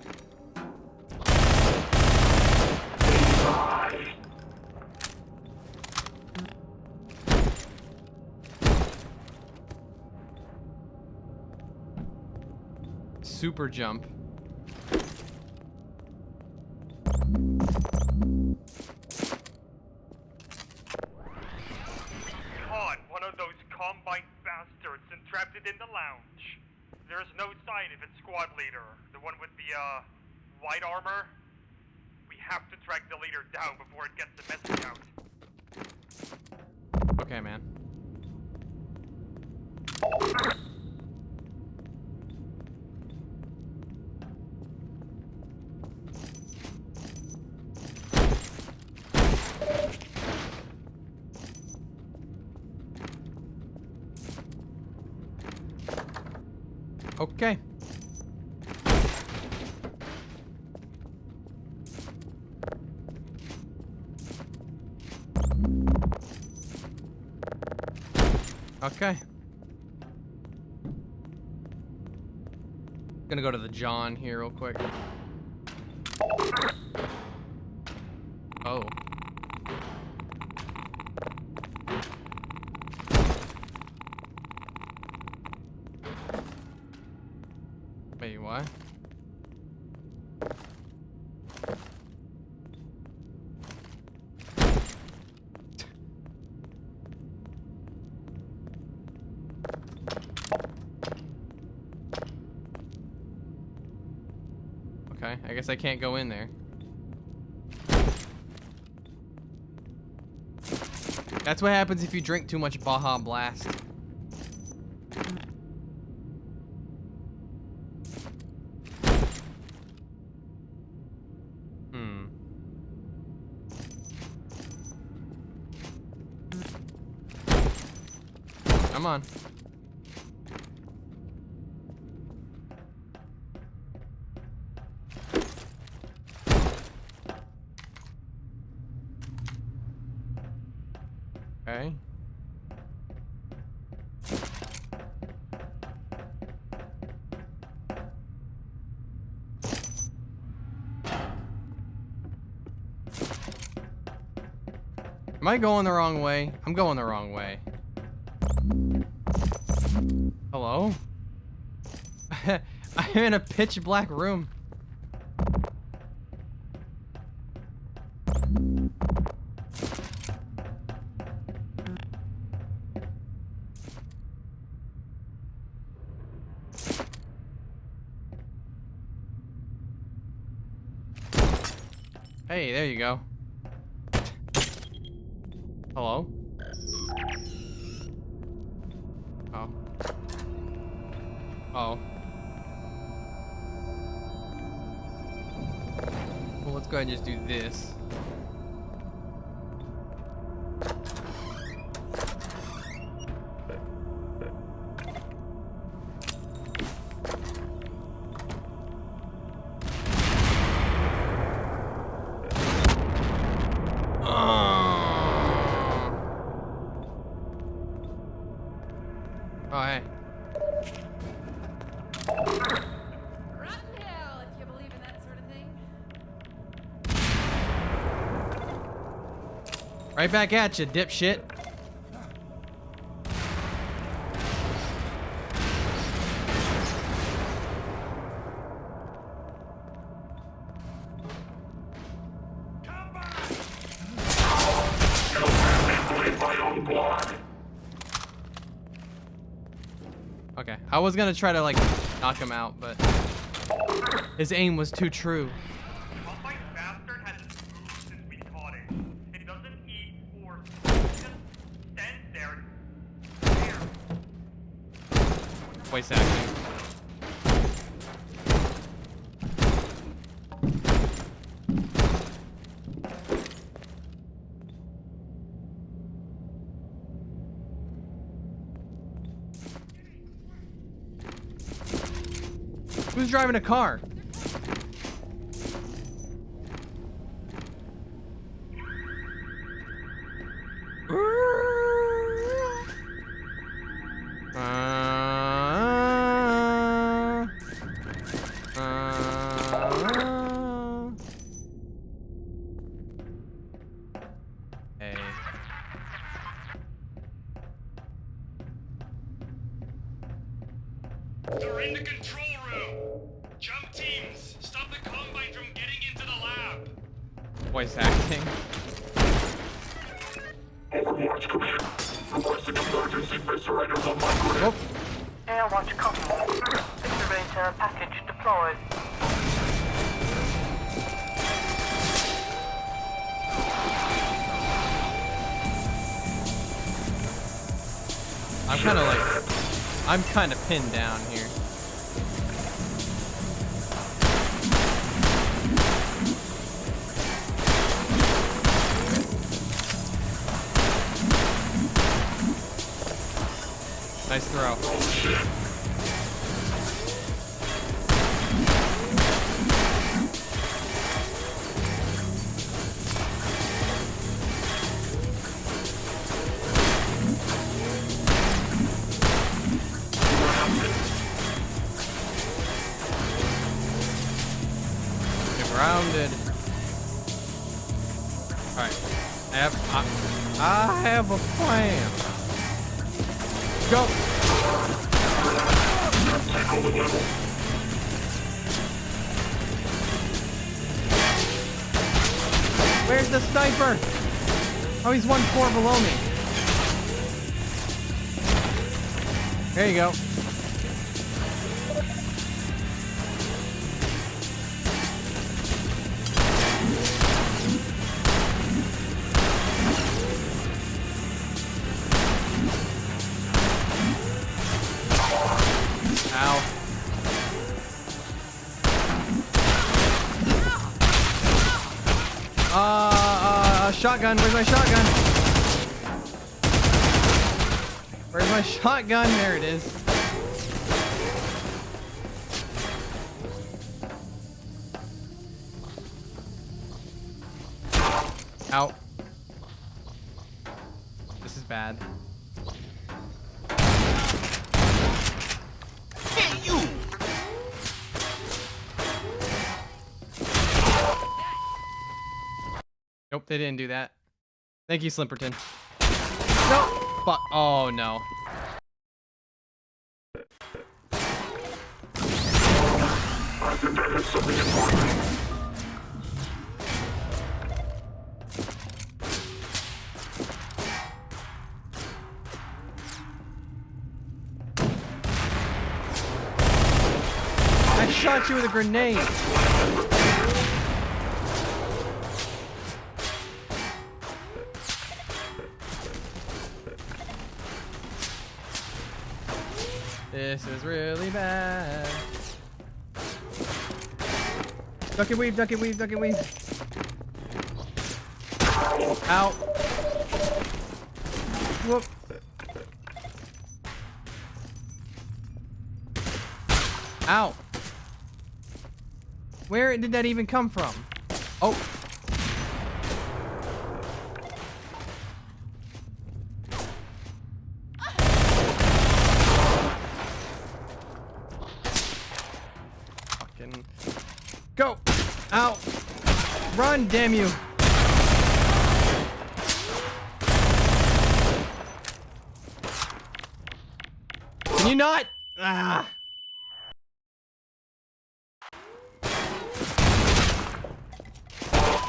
Super jump. Caught one of those combine bastards and trapped it in the lounge. There's no sign of its squad leader, the one with the, white armor. We have to track the leader down before it gets the message out. Okay, man. Okay. Okay. Gonna go to the John here real quick. Oh. Wait, what? Okay, I guess I can't go in there. That's what happens if you drink too much Baja Blast. Come on. Okay. Am I going the wrong way? I'm going the wrong way. Hello? I'm in a pitch black room. Hey, there you go. Hello? Oh. Oh. Well, let's go ahead and just do this. Oh, hey. Rotten hell, if you believe in that sort of thing. Right back at you, dipshit. Okay, I was gonna try to like knock him out, but his aim was too true. Combine bastard hasn't moved since we caught it. It doesn't eat or it just stands there. Voice acting. Who's driving a car? Hey. They're in the control room. Jump teams, stop the Combine from getting into the lab. Voice acting. Overwatch command. Requesting emergency visor items on my grid. Oh. Airwatch copy. Viscerator package deployed. I'm kind of pinned down here. Nice throw. Grounded. All right, I have a plan. Go. Where's the sniper? Oh, he's 1 floor below me. There you go. Shotgun, where's my shotgun? Where's my shotgun? There it is. Out. This is bad. Hey, you! Nope, they didn't do that. Thank you, Slimperton. No! Fuck. Oh, no. I think I hit something important. I shot you with a grenade. This is really bad. Duck and weave, duck and weave, duck and weave. Ow. Whoop. Ow. Where did that even come from? Oh. Fucking go. Ow. Run, damn you. Can you not? Ah.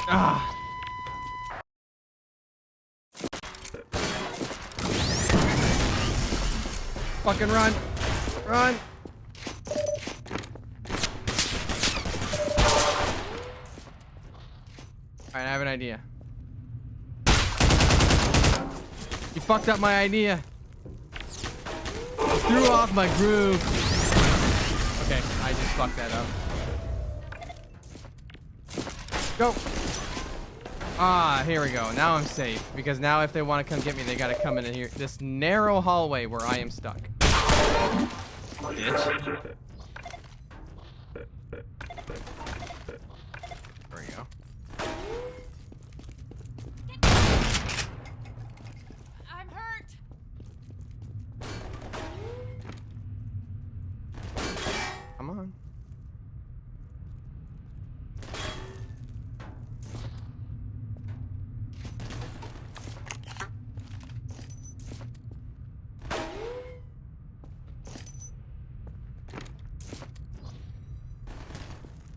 Ah. Fucking run. Run. Alright, I have an idea. You fucked up my idea. Threw off my groove. Okay, I just fucked that up. Go. Ah, here we go. Now I'm safe. Because now if they want to come get me, they gotta come in here. This narrow hallway where I am stuck. Bitch. There we go. I'm hurt. Come on.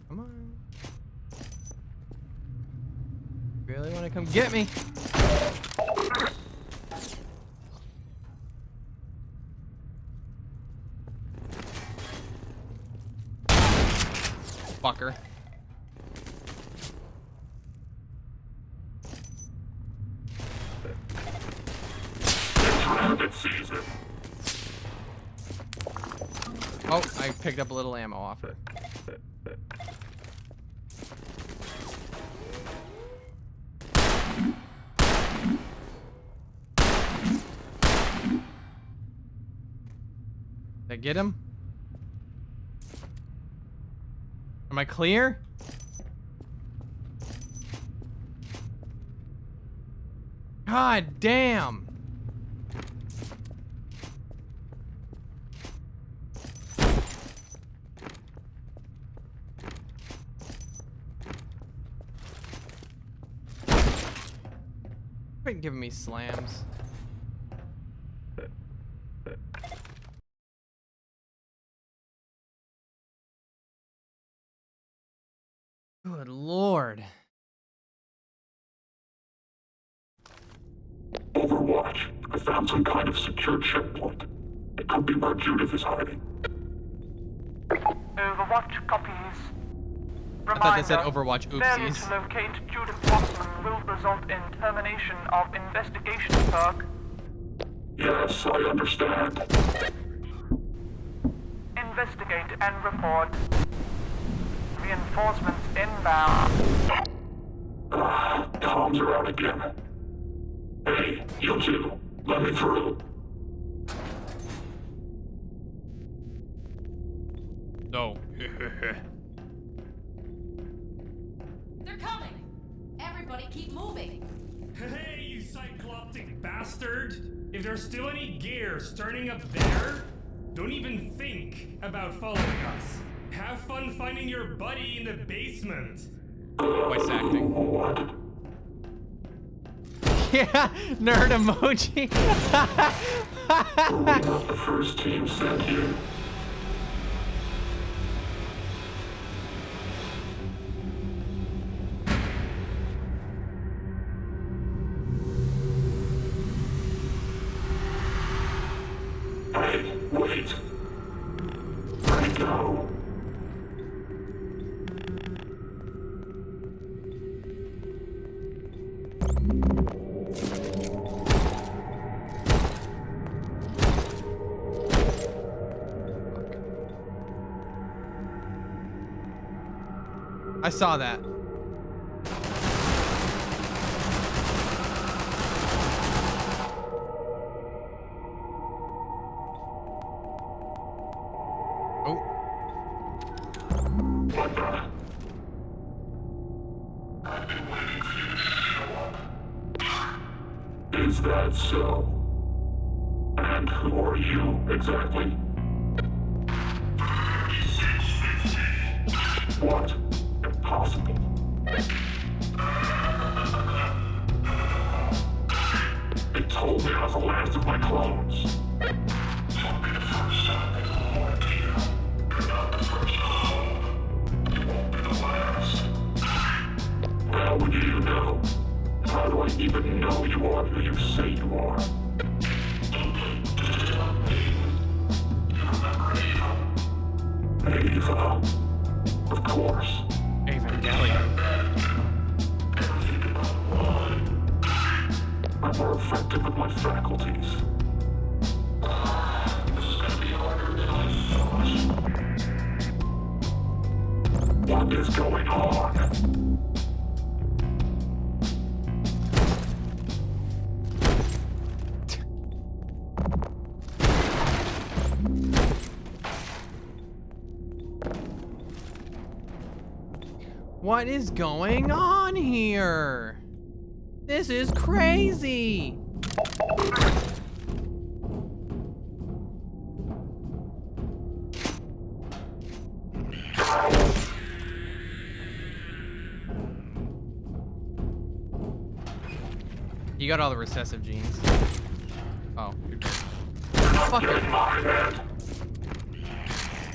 Come on. Really want to come get me? Fucker. Oh, I picked up a little ammo off it. Did I get him? Am I clear? God damn. Quit giving me slams. Good lord. Overwatch. I found some kind of secure checkpoint. It could be where Judith is hiding. Overwatch copies. I thought they said Overwatch Failure oopsies. to locate Judith Bossman will result in termination of investigation perk. Yes, I understand. Investigate and report. Reinforcements inbound. Comms are out again. Hey, you two, let me through. No. They're coming. Everybody keep moving. Hey, you cycloptic bastard! If there's still any gear starting up there, don't even think about following us. Have fun finding your buddy in the basement. Voice acting. Yeah, nerd emoji. The first team sent you. Hey, wait. Where'd he go? I saw that. Oh. What the? I've been waiting for you to show up. Is that so? And who are you, exactly? 3650. What? Impossible. It told me I was the last of my clones. Told me the first son they warned you. You're not the first clone. You won't be the last. How do you know? How do I even know you are who you say you are? Ava. Of course. Evangelion. I'm more effective with my faculties. This is gonna be harder than I thought. What is going on? What is going on here? This is crazy. You got all the recessive genes. Oh. Fuck it.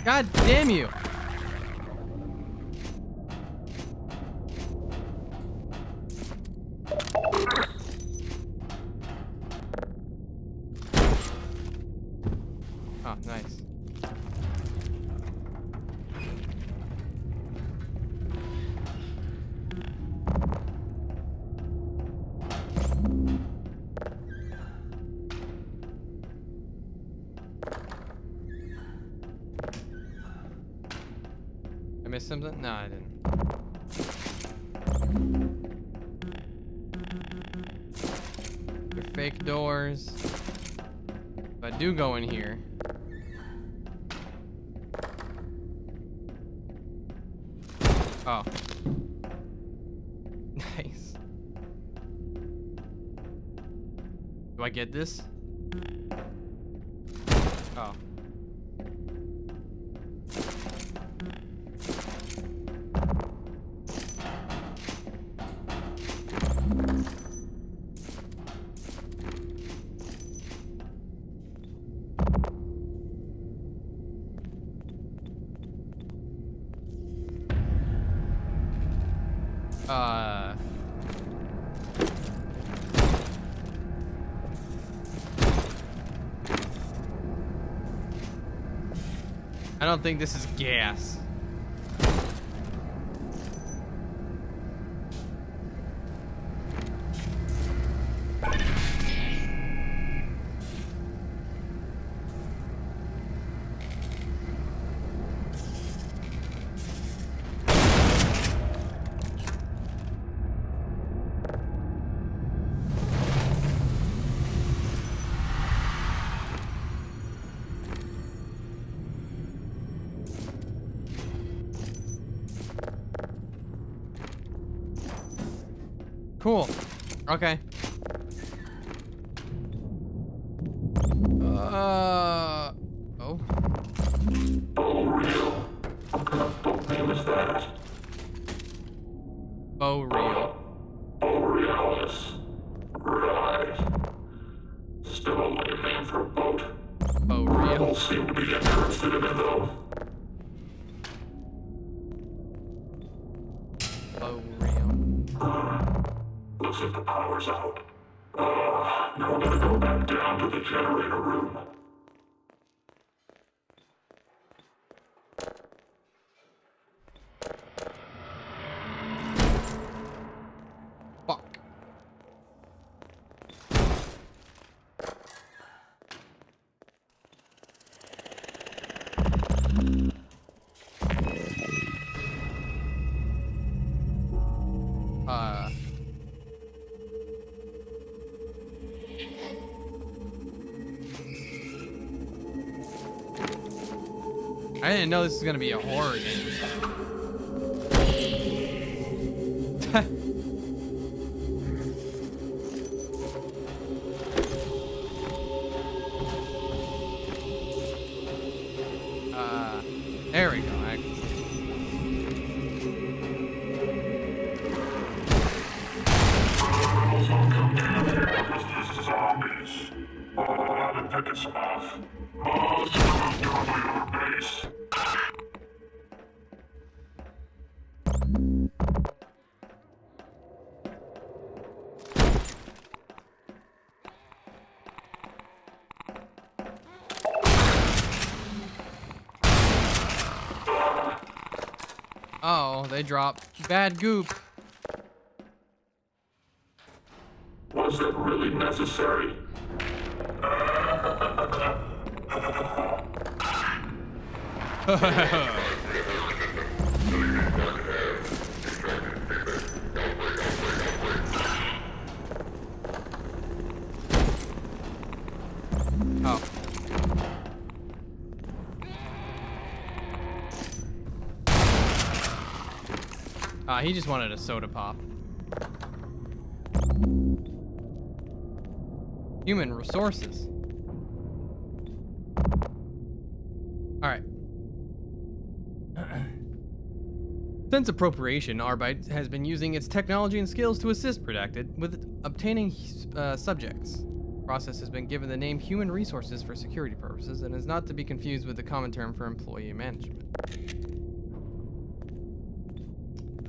God damn you. Oh, nice. I missed something? No, I didn't. They're fake doors. If I do go in here. Oh. Nice. Do I get this? Oh. I don't think this is gas. Cool. Okay. Oh. Oh, real. What kind of book name is that? Real. Borealis. Right. Still a lame name for a boat. Real. Rebels seem to be interested in it, though. Real. Looks like the power's out. Now I'm gonna go back down to the generator room. Fuck. I didn't know this was gonna be a horror game. There we go. Zombies. I've been picking some off. Most of them probably our base. Oh, they dropped bad goop. Was it really necessary? Oh. He just wanted a soda pop. Human resources. All right. Since appropriation, Arbite has been using its technology and skills to assist Redacted with obtaining subjects. The process has been given the name Human Resources for security purposes and is not to be confused with the common term for employee management.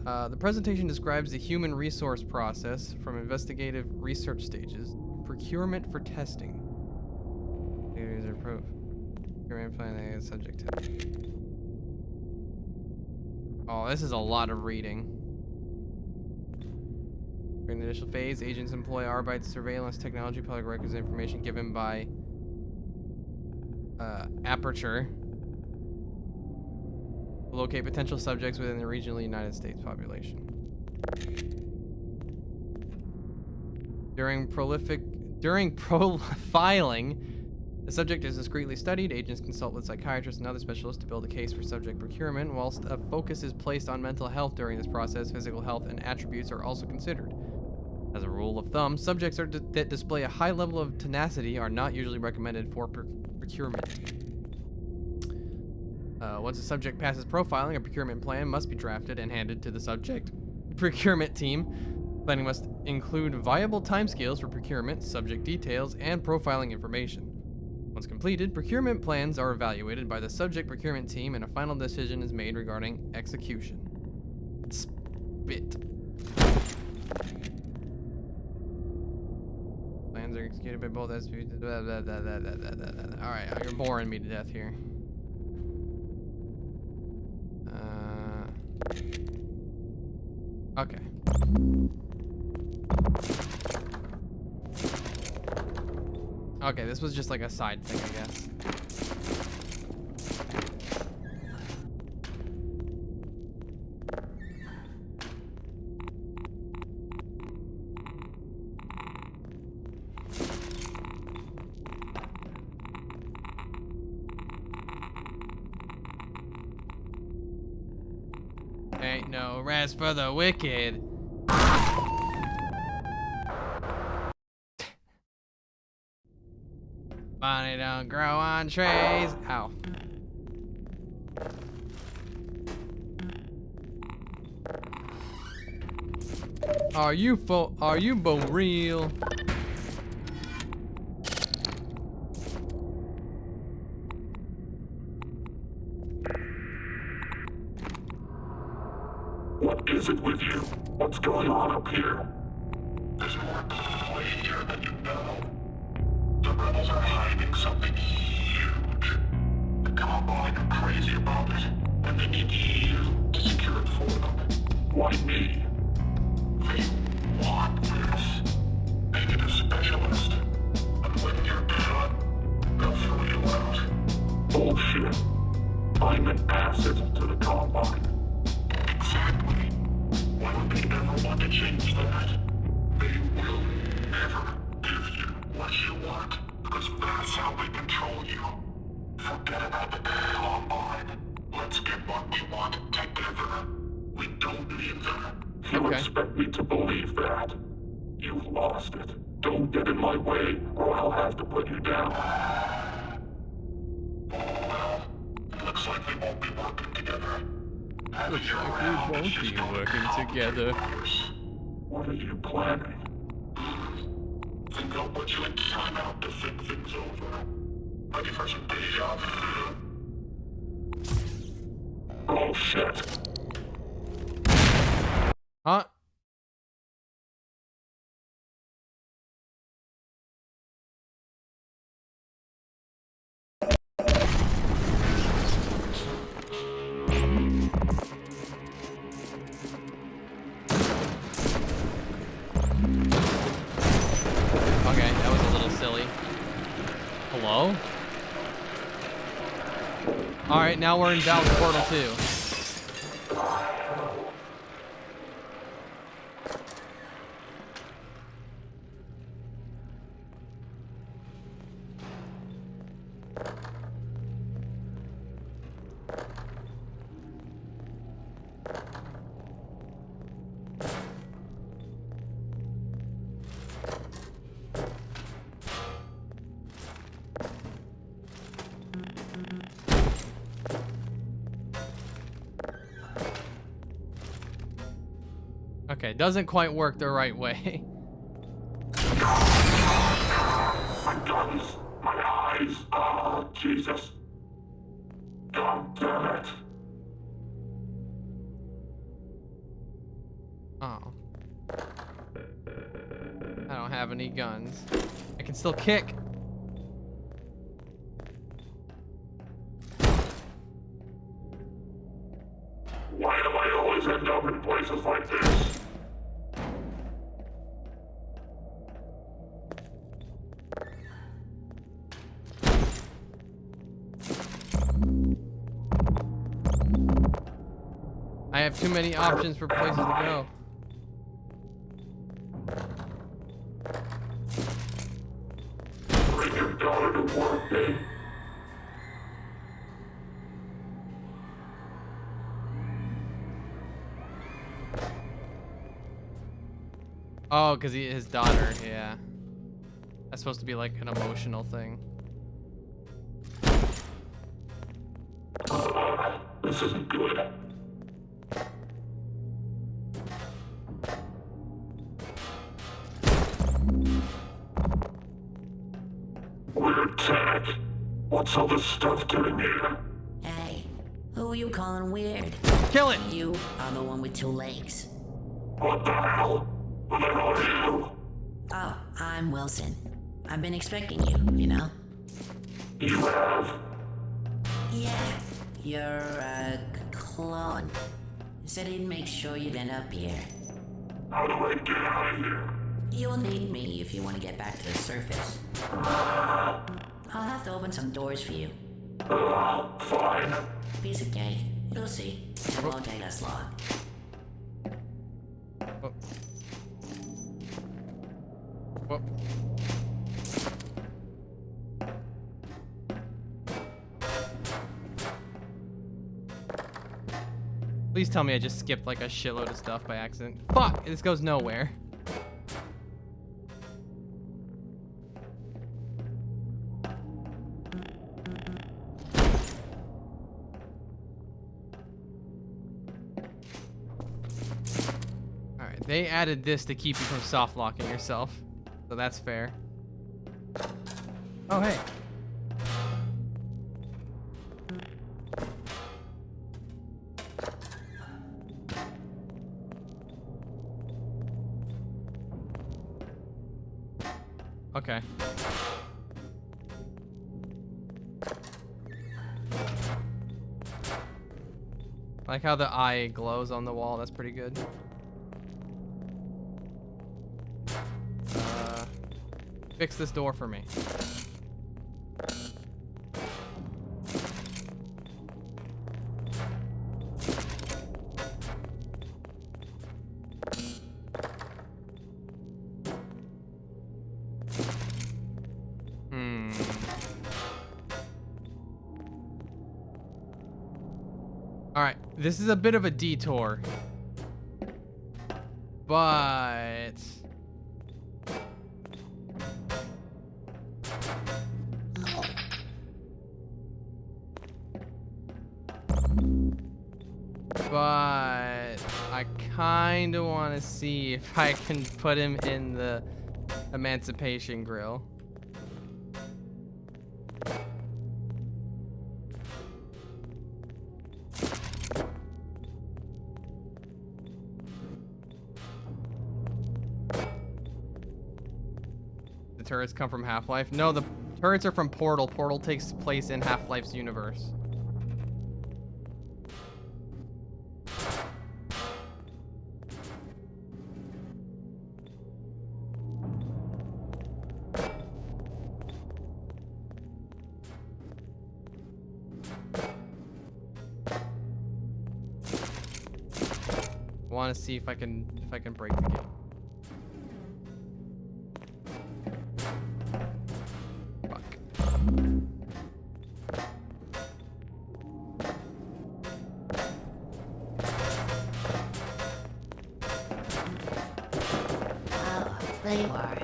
The presentation describes the human resource process from investigative research stages, procurement for testing. User proof. Procurement plan subject to. Oh, this is a lot of reading. During the initial phase, agents employ Arbite's surveillance technology, public records information given by Aperture. Locate potential subjects within the regional United States population. During profiling, the subject is discreetly studied. Agents consult with psychiatrists and other specialists to build a case for subject procurement. Whilst a focus is placed on mental health during this process, physical health and attributes are also considered. As a rule of thumb, subjects that display a high level of tenacity are not usually recommended for procurement. Once a subject passes profiling, a procurement plan must be drafted and handed to the subject procurement team. Planning must include viable timescales for procurement, subject details, and profiling information. Once completed, procurement plans are evaluated by the subject procurement team and a final decision is made regarding execution. Spit. Plans are executed by both SPs. Alright, you're boring me to death here. Okay. Okay, this was just like a side thing, I guess. Ain't no rest for the wicked. Money don't grow on trees. Ow. Are you for real? What is it with you? What's going on up here? There's more play here than you know. The rebels are hiding something huge. The Combine are crazy about it, and they need you to secure it for them. Why me? They want this. They need a specialist. And when you're done, they'll throw you out. Bullshit. I'm an asset to the Combine. Exactly. Why would they ever want to change that? They will never give you what you want, because that's how they control you. Forget about the Combine. Okay. expect me to believe that? You've lost it. Don't get in my way, or I'll have to put you down. Well, looks like we won't be working together. Looks like we won't be working together. What are you planning? Think I'll put you in timeout to think things over. Ready for some deja vu? Oh shit. Huh? Okay, that was a little silly. Hello? Alright, now we're in Valve Portal 2. Okay, doesn't quite work the right way. My guns, my eyes, oh Jesus. God damn it. Oh. I don't have any guns. I can still kick. Why do I always end up in places like this? I have too many options for places to go. Bring your daughter to work, babe. Oh, because his daughter, yeah. That's supposed to be like an emotional thing. This isn't good. Weird tech. What's all this stuff doing here? Hey, who are you calling weird? Kill it! You are the one with two legs. What the hell? Who the hell are you? Oh, I'm Wilson. I've been expecting you, you know? You have? Yeah, you're a clone. Said he'd make sure you'd end up here. How do I get out of here? You'll need me if you want to get back to the surface. I'll have to open some doors for you. Fine. Piece of cake. You'll see. It won't take us long. Oh. Whoop. Please tell me I just skipped like a shitload of stuff by accident. Fuck! This goes nowhere. Alright, they added this to keep you from soft locking yourself. So that's fair. Oh, hey. Okay. Like how the eye glows on the wall, that's pretty good. Fix this door for me. Alright, this is a bit of a detour. But I kind of want to see if I can put him in the Emancipation Grill. The turrets come from Half-Life? No, the turrets are from Portal. Portal takes place in Half-Life's universe. Want to see if I can break the game. Fuck. Oh, there you are.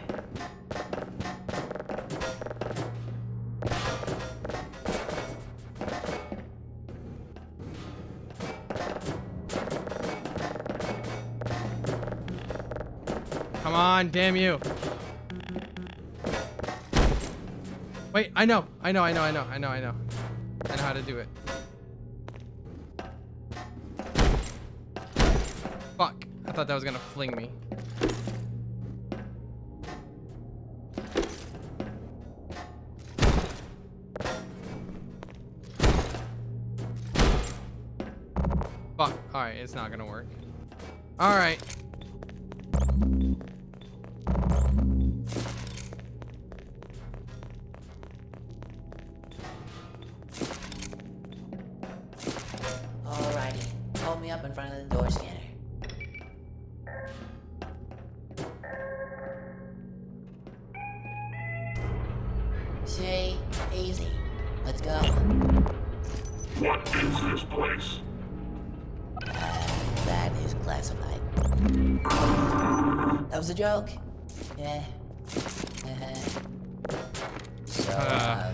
Come on, damn you. Wait, I know how to do it. Fuck, I thought that was gonna fling me. Fuck, alright, it's not gonna work. Alright. Alrighty, hold me up in front of the door scanner. See, easy. Let's go. What is this place? That is classified. That was a joke? Yeah. So,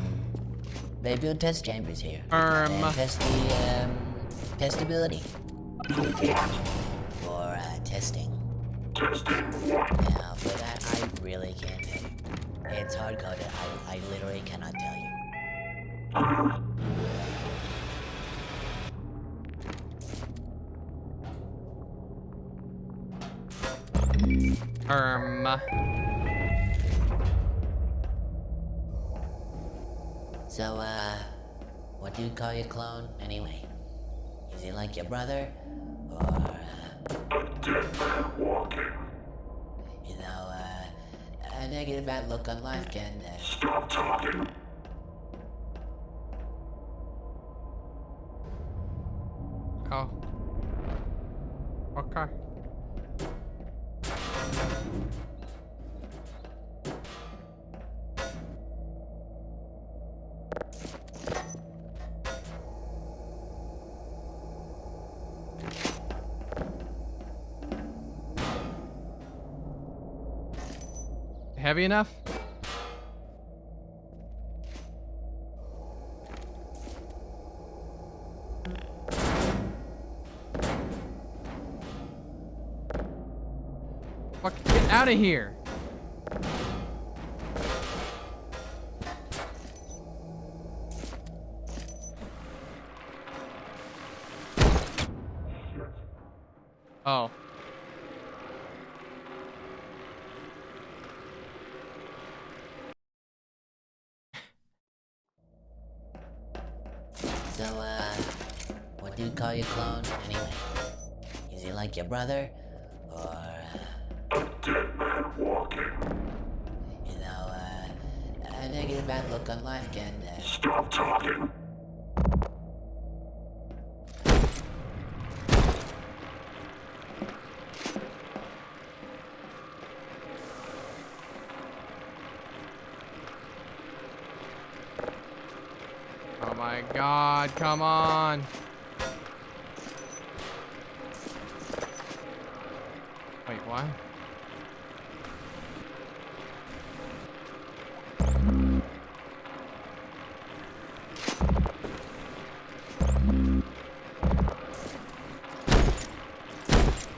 they build test chambers here. And test the, testability. For, testing. Testing what? Now, for that, I really can't tell you. It's hard-coded. I literally cannot tell you. So, what do you call your clone, anyway? Is he like your brother? Or, a dead man walking. You know, a negative outlook on life can, Stop talking. Oh. Okay. Heavy enough? Fuck, get out of here. Oh. So, what do you call your clone, anyway? Is he like your brother? Or, a dead man walking. You know, a negative outlook on life can, Stop talking. Oh my god, come on. Wait, what?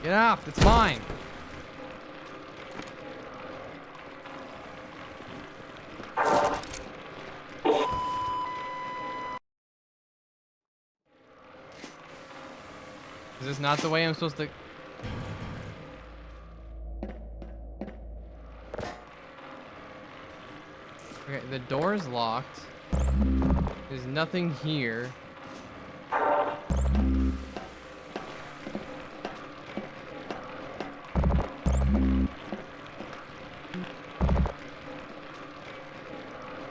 Get off! It's mine! Is this not the way I'm supposed to... Okay, the door's locked. There's nothing here.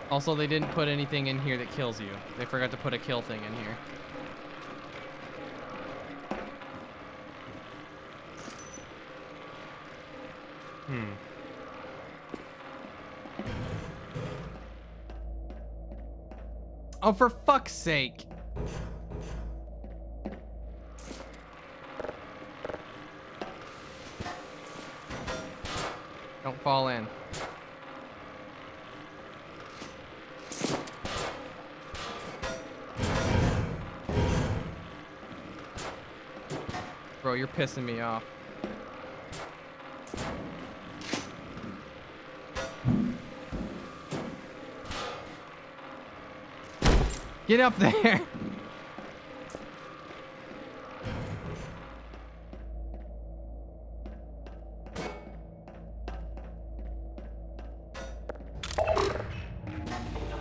Also, they didn't put anything in here that kills you. They forgot to put a kill thing in here. Oh, for fuck's sake. Don't fall in. Bro, you're pissing me off. Get up there!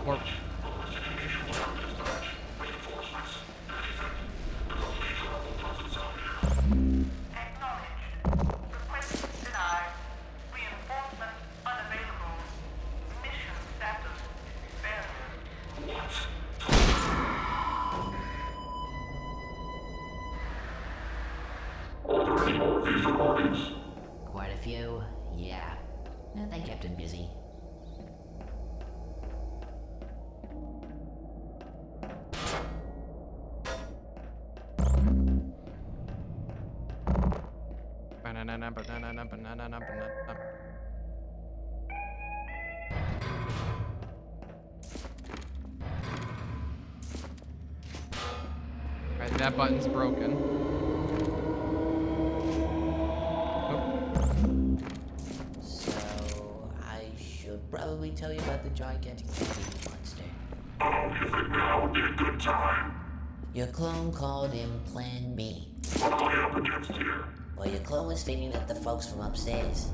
Or Quite a few, yeah. They kept him busy. Alright, that button's broken. Probably tell you about the gigantic monster. Oh, you think now would be a good time? Your clone called him Plan B. What are we up against here? Well, your clone was figuring out the folks from upstairs.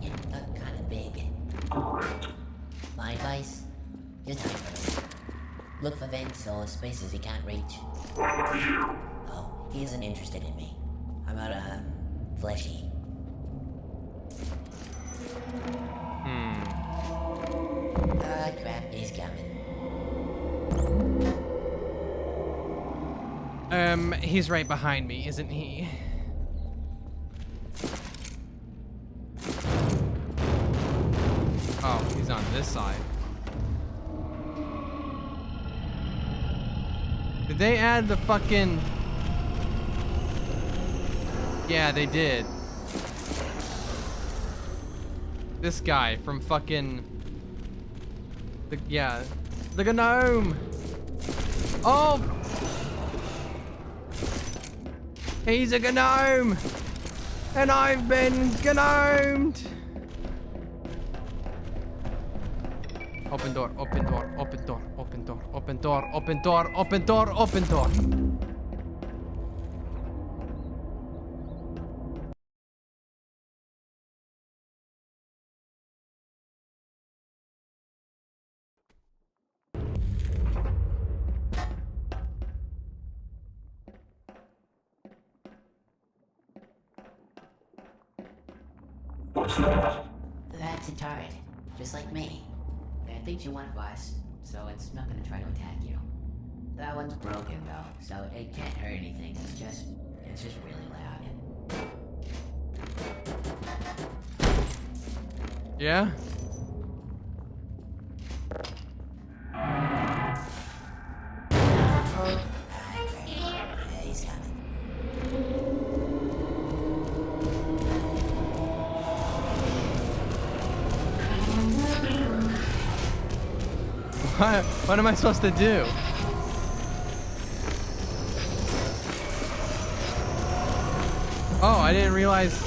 It got kind of big. Great. My advice? Just hide from him. Look for vents or spaces he can't reach. What about you? Oh, he isn't interested in me. I'm not, fleshy. Crap, he's coming. He's right behind me, isn't he? Oh, he's on this side. Did they add the fucking... Yeah, they did. This guy from fucking... the gnome. Oh, he's a gnome, and I've been gnomed. Open door, open door, open door, open door, open door, open door, open door, open door. What's that? That's a turret, just like me. It thinks you're one of us, so it's not gonna try to attack you. That one's broken though, so it can't hurt anything. It's just really loud. Yeah? He's coming. What am I supposed to do? Oh, I didn't realize.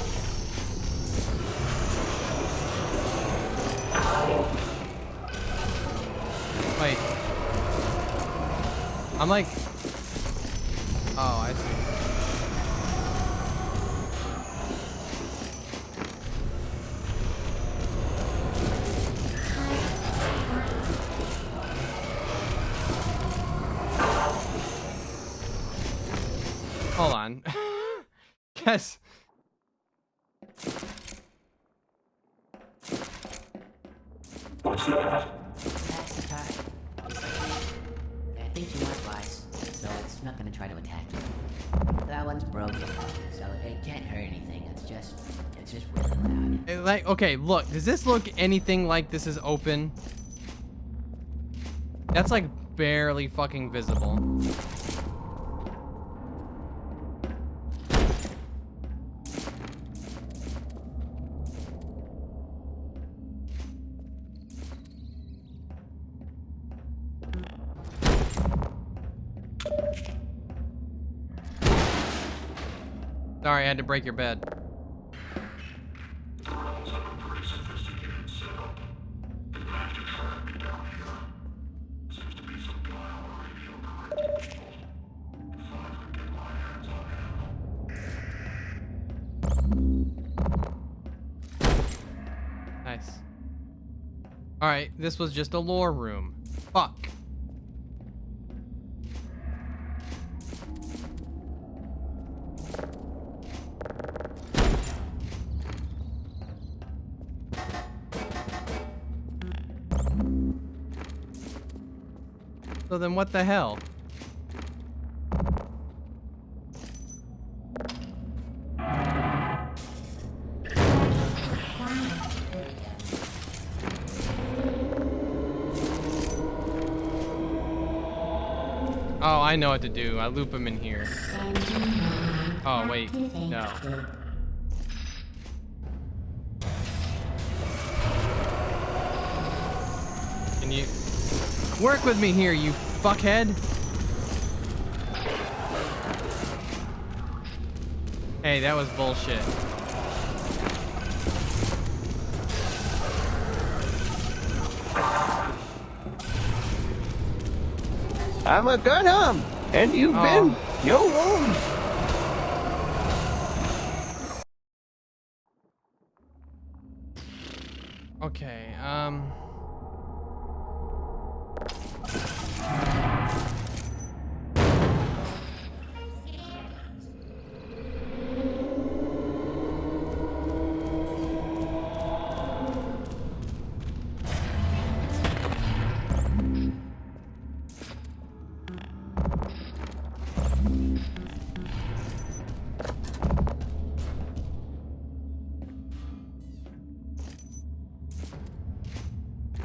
Wait. I'm like. Oh, I see. Hold on. Guess. What's that? That's the time. I think you want wise, so it's not gonna try to attack you. That one's broken, so it can't hurt anything. It's just really loud. Like, okay, look. Does this look anything like this is open? That's like barely fucking visible. Sorry, I had to break your bed. Nice. Alright, this was just a lore room. Fuck. So then what the hell? Oh, I know what to do. I loop him in here. Oh, wait. No. Can you work with me here, you fuckhead? Hey, that was bullshit. I'm a gun and you've been your own. Okay,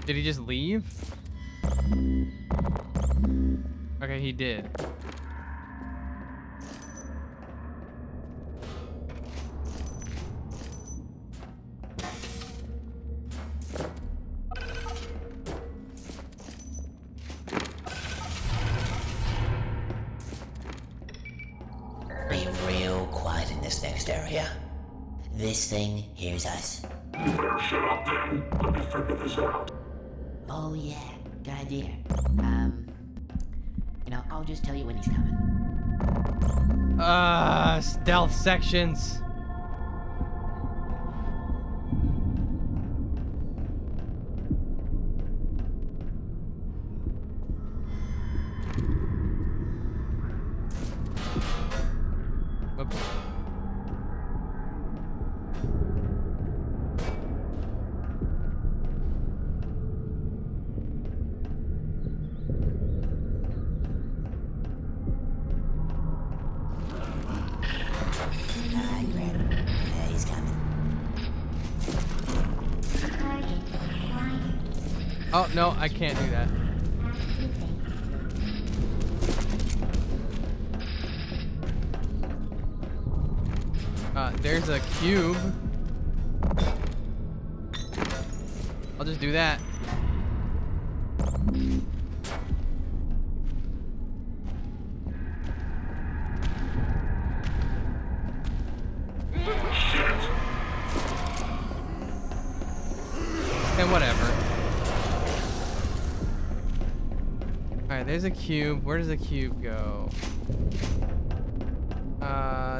did he just leave? Okay, he did. Be real quiet in this next area. This thing hears us. You better shut up then. Let me figure this out. Oh yeah, good idea. You know, I'll just tell you when he's coming. Stealth sections. Whoops. Yeah, he's coming. Oh, no, I can't do that. There's a cube. I'll just do that. Okay, whatever. Alright, there's a cube. Where does the cube go?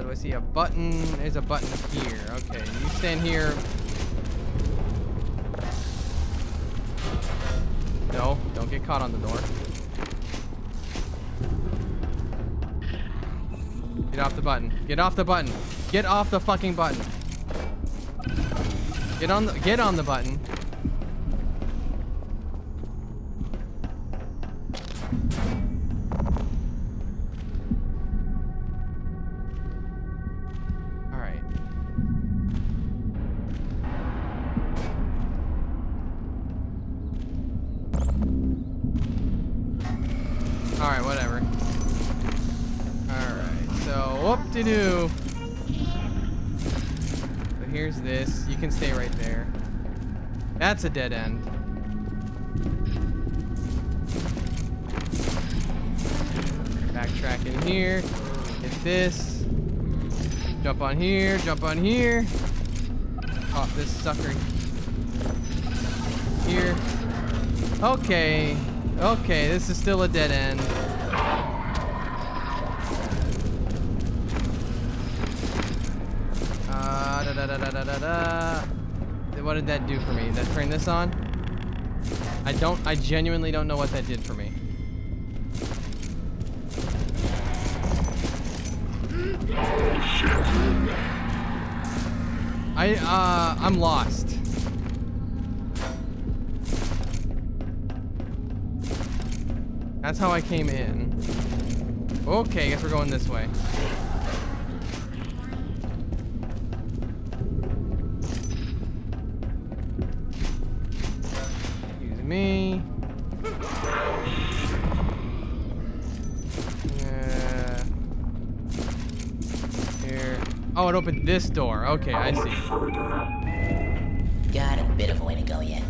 Do I see a button? There's a button here. Okay, you stand here. No, don't get caught on the door. Get off the button. Get off the button. Get off the fucking button. Get on the button. All right. All right, whatever. All right. So, whoop-de-doo. So here's this. You can stay right there. That's a dead end. Backtrack in here. Hit this. Jump on here. Jump on here. Oh, this sucker. Here. Okay. Okay, this is still a dead end. What did that do for me? Did that turn this on? I genuinely don't know what that did for me. I'm lost. That's how I came in. Okay, I guess we're going this way. Excuse me. Here. Oh, it opened this door. Okay, I see. Got a bit of a way to go yet.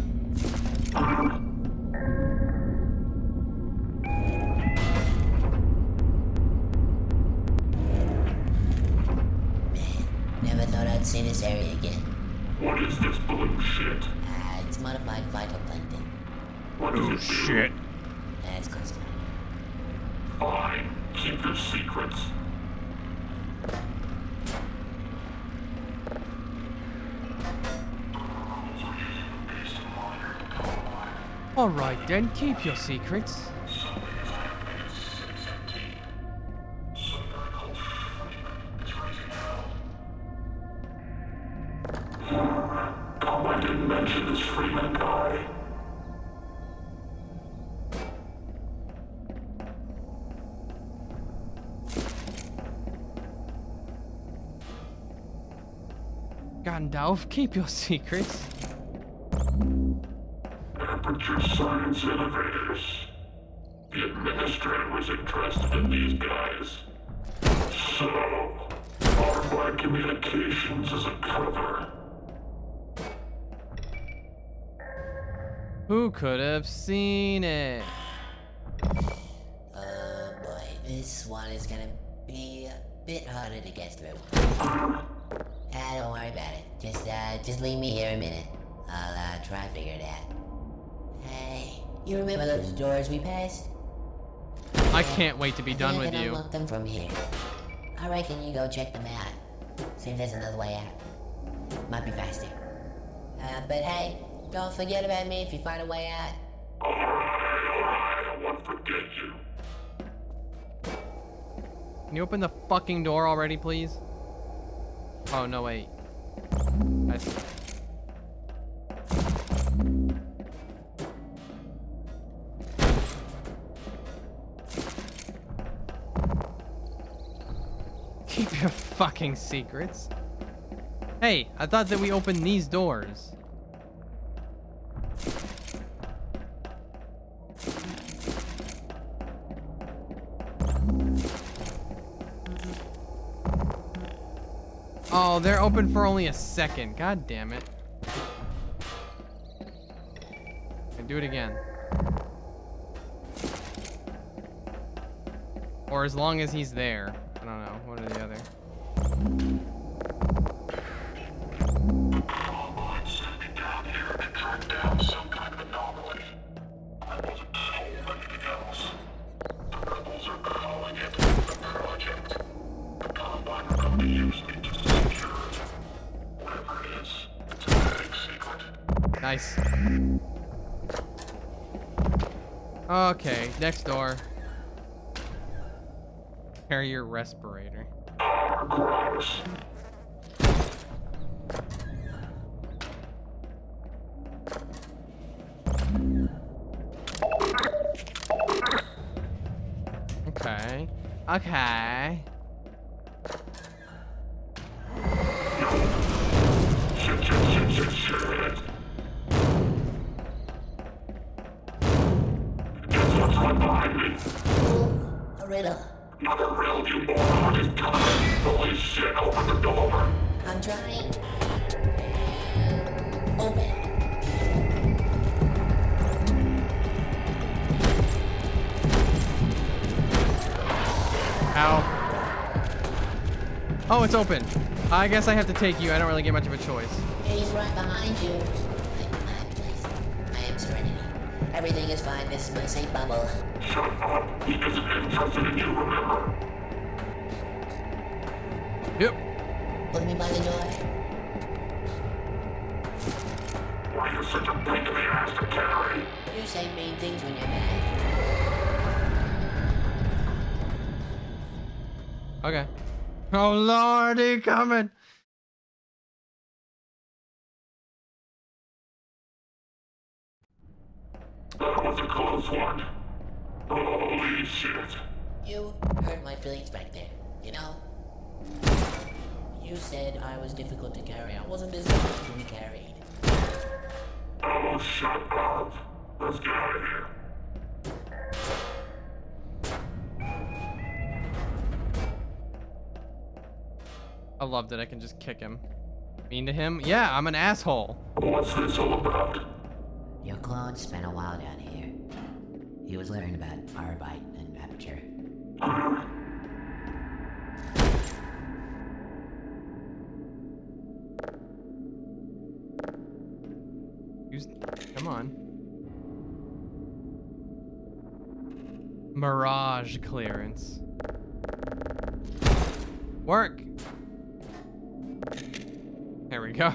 Never thought I'd see this area again. What is this blue shit? It's modified phytoplankton. What is it? Shit. That's close enough. Fine. Keep your secrets. All right, then, keep your secrets. I didn't mention this Freeman guy. Gandalf, keep your secrets. Aperture Science Innovators. The administrator was interested in these guys. So, armed by communications as a cover. Who could have seen it? Oh boy, this one is gonna be a bit harder to get through. Don't worry about it. Just leave me here a minute. I'll try to figure it out. Hey, you remember those doors we passed? I can't wait to be done with I can you. unlock them from here. I reckon you go check them out. See if there's another way out. Might be faster. But hey, don't forget about me if you find a way out. Alright, I won't forget you. Can you open the fucking door already, please? Oh, no, wait. I see. Keep your fucking secrets. Hey, I thought that we opened these doors. Oh, they're open for only a second. God damn it. And do it again. Or as long as he's there. I don't know. One or the other. Combine sent me down here to track down used to keep secure. Whatever it is, it's a big secret. Nice. Okay, next door. Carrier respirator. Gross. Okay. Okay. Shit. Guess what's right behind me? A riddle. Another riddle, you moron, is coming. Holy shit, open the door. I'm trying. Open. Ow. Oh, it's open. I guess I have to take you. I don't really get much of a choice. He's right behind you. I'm my place. I am Serenity. Everything is fine. This is my safe bubble. Shut up. He isn't interested in you, remember? Yep. Put me by the door. Why are you such a pain in the ass to carry? You say mean things when you're mad. Okay. Oh Lord, he coming. That was a close one. Holy shit. You hurt my feelings back there, you know? You said I was difficult to carry. I wasn't designed to be carried. Oh, shut up. Let's get out of here. I love that I can just kick him. Mean to him? Yeah, I'm an asshole. What's this all about? Your clone spent a while down here. He was learning about Arbite and Aperture. Come on. Mirage clearance. Work! There we go.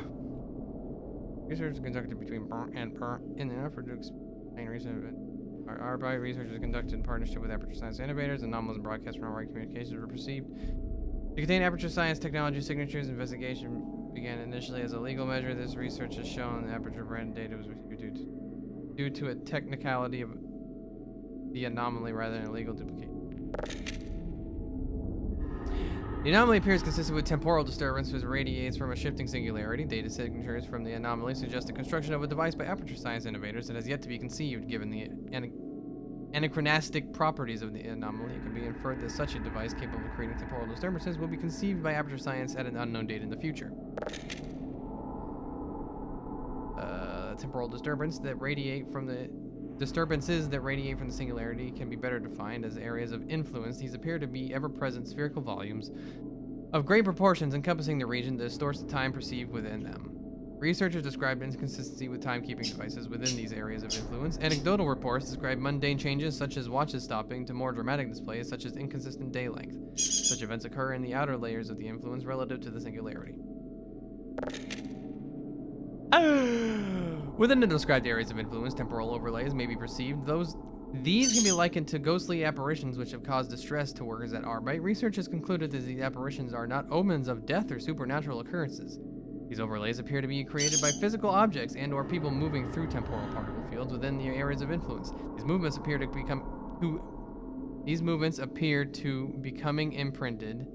Research is conducted between Burnt and Burnt in an effort to explain recent events. Our research is conducted in partnership with Aperture Science Innovators. Anomalies and broadcasts from our communications were perceived to contain Aperture Science technology signatures. Investigation began initially as a legal measure. This research has shown the Aperture brand data was due to a technicality of the anomaly rather than a legal duplicate. The anomaly appears consistent with temporal disturbance, which radiates from a shifting singularity. Data signatures from the anomaly suggest the construction of a device by Aperture Science Innovators that has yet to be conceived. Given the anachronistic properties of the anomaly, it can be inferred that such a device capable of creating temporal disturbances will be conceived by Aperture Science at an unknown date in the future. Temporal disturbances that radiate from the singularity can be better defined as areas of influence. These appear to be ever-present spherical volumes of great proportions encompassing the region that distorts the time perceived within them. Researchers described inconsistency with timekeeping devices within these areas of influence. Anecdotal reports describe mundane changes such as watches stopping to more dramatic displays such as inconsistent day length. Such events occur in the outer layers of the influence relative to the singularity. Within the described areas of influence, temporal overlays may be perceived. These can be likened to ghostly apparitions which have caused distress to workers at Arbite. Research has concluded that these apparitions are not omens of death or supernatural occurrences. These overlays appear to be created by physical objects and or people moving through temporal particle fields within the areas of influence. These movements appear to becoming imprinted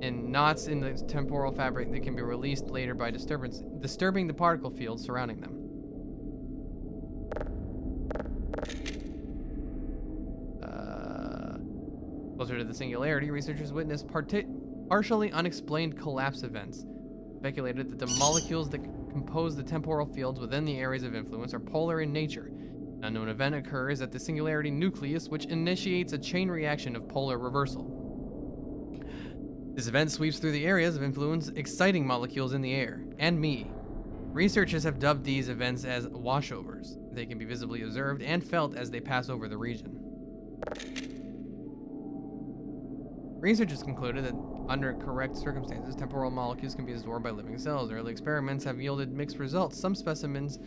in knots in the temporal fabric that can be released later by disturbing the particle field surrounding them. Closer to the singularity, researchers witnessed partially unexplained collapse events. Speculated that the molecules that compose the temporal fields within the areas of influence are polar in nature. An unknown event occurs at the singularity nucleus, which initiates a chain reaction of polar reversal. This event sweeps through the areas of influence, exciting molecules in the air, and me. Researchers have dubbed these events as washovers. They can be visibly observed and felt as they pass over the region. Researchers concluded that under correct circumstances, temporal molecules can be absorbed by living cells. Early experiments have yielded mixed results. Some specimens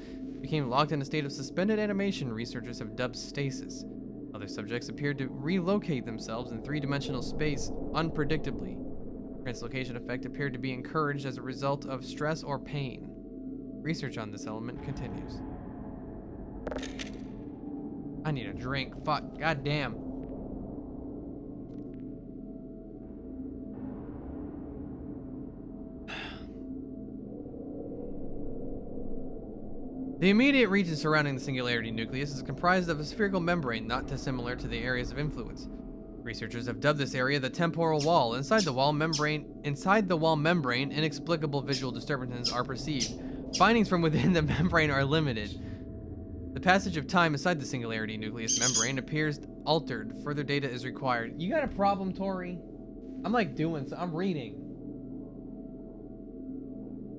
became locked in a state of suspended animation researchers have dubbed stasis. Other subjects appeared to relocate themselves in three-dimensional space unpredictably. Translocation effect appeared to be encouraged as a result of stress or pain. Research on this element continues. I need a drink. Fuck. Goddamn. The immediate region surrounding the singularity nucleus is comprised of a spherical membrane not dissimilar to the areas of influence. Researchers have dubbed this area the temporal wall. Inside the wall membrane, inexplicable visual disturbances are perceived. Findings from within the membrane are limited. The passage of time inside the singularity nucleus membrane appears altered. Further data is required. You got a problem, Tori? I'm like doing so. I'm reading.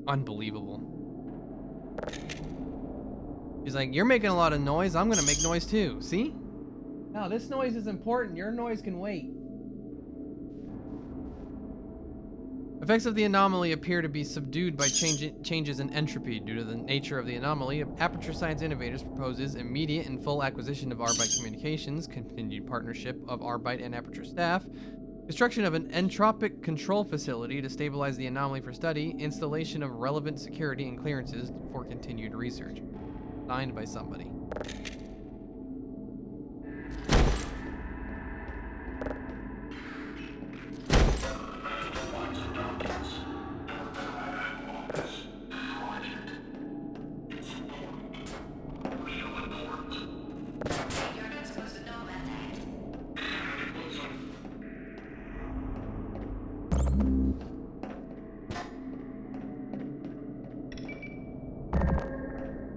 Unbelievable. He's like, you're making a lot of noise. I'm gonna make noise too. See? No, this noise is important. Your noise can wait. Effects of the anomaly appear to be subdued by changes in entropy. Due to the nature of the anomaly, Aperture Science Innovators proposes immediate and full acquisition of Arbite Communications, continued partnership of Arbite and Aperture staff, construction of an entropic control facility to stabilize the anomaly for study, installation of relevant security and clearances for continued research. Signed by somebody.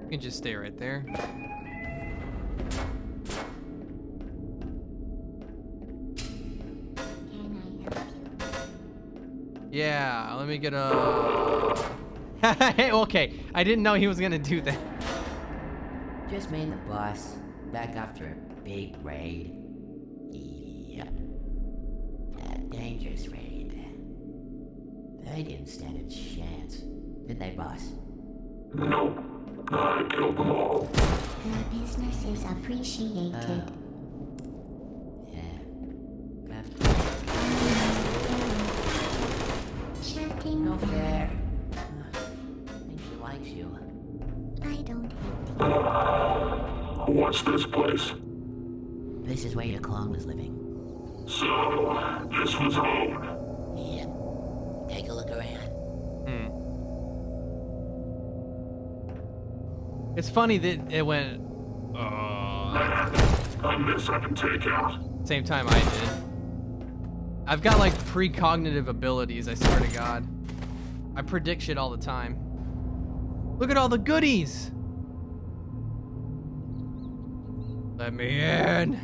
You can just stay right there. Yeah, let me get a... Okay, I didn't know he was gonna do that. Just made the boss. Back after a big raid. Yeah. A dangerous raid. They didn't stand a chance. Did they, boss? Nope. I killed them all. Your business is appreciated. Chatting. No fair. I think she likes you. I don't hate you. What's this place? This is where your clone was living. So, this was home. Yeah. Take a look around. It's funny that it went... On this I can take out. Same time I did. I've got like precognitive abilities, I swear to God. I predict shit all the time. Look at all the goodies! Let me in!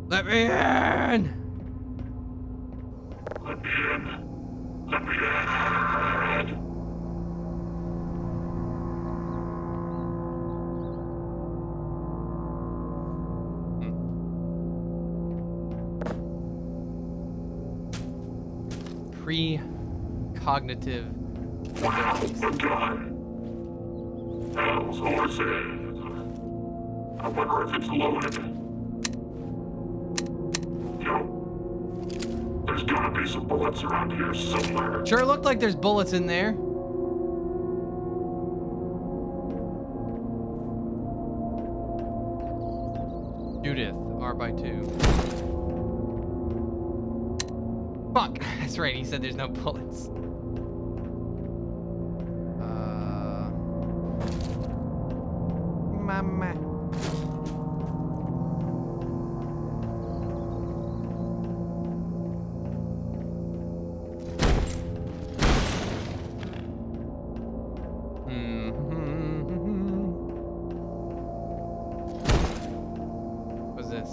Let me in! Let me in. Let me in. Precognitive abilities. The gun. Hell's horses. I wonder if it's loaded. Yo. There's gotta be some bullets around here somewhere. Sure looked like there's bullets in there. Judith, R/2. Fuck, that's right, he said there's no bullets. Mama. What's this?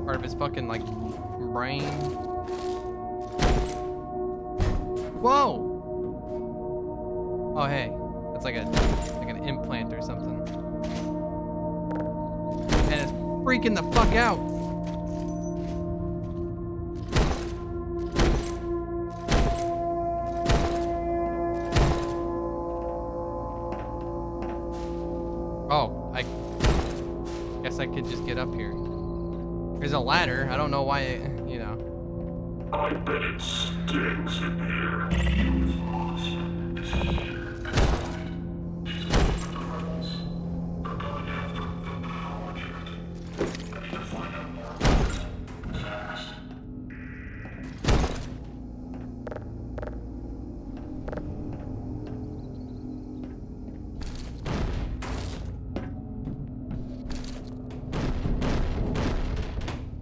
Part of his fucking, like, brain. Whoa! Oh, hey. That's like an implant or something. And it's freaking the fuck out. There's a ladder. I don't know why, you know. I bet it stinks in here.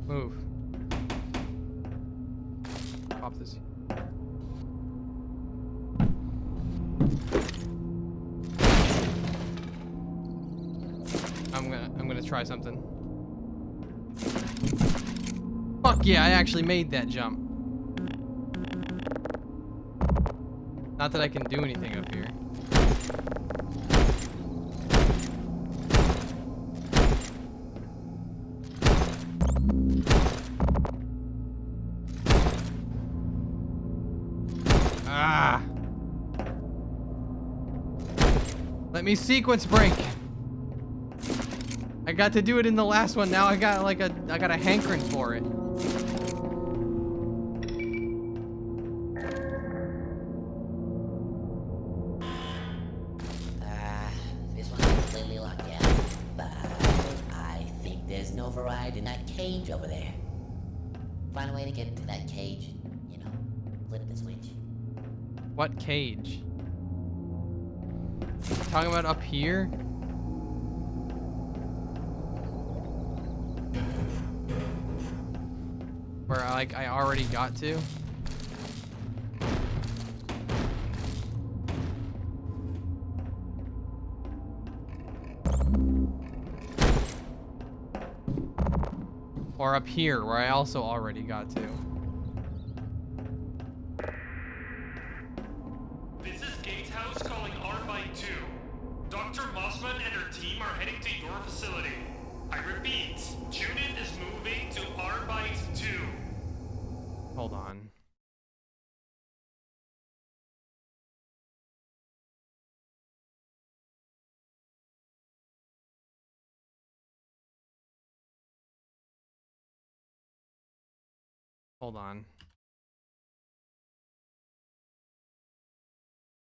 Move. Pop this. I'm gonna try something. Fuck yeah, I actually made that jump. Not that I can do anything up here. Ah! Let me sequence break. I got to do it in the last one. Now I got like I got a hankering for it. This one's completely locked down, but I think there's an override in that cage over there. Find a way to get into that cage, you know, flip the switch. What cage? Talking about up here? Where like I already got to? Or up here where I also already got to? This is Gatehouse calling Arbite 2. Dr. Mossman and her team are heading to your facility. I repeat, Judith is moving to Arbite 2. Hold on. Hold on.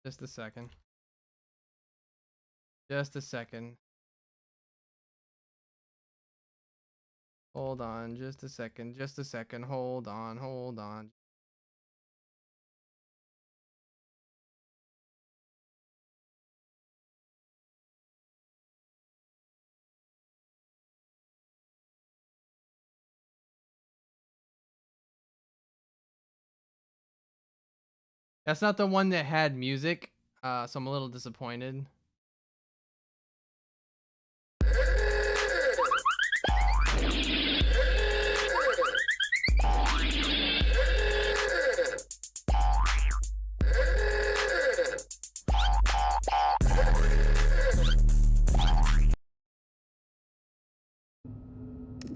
Just a second. Just a second. Hold on, just a second, just a second. Hold on, hold on. That's not the one that had music, so I'm a little disappointed.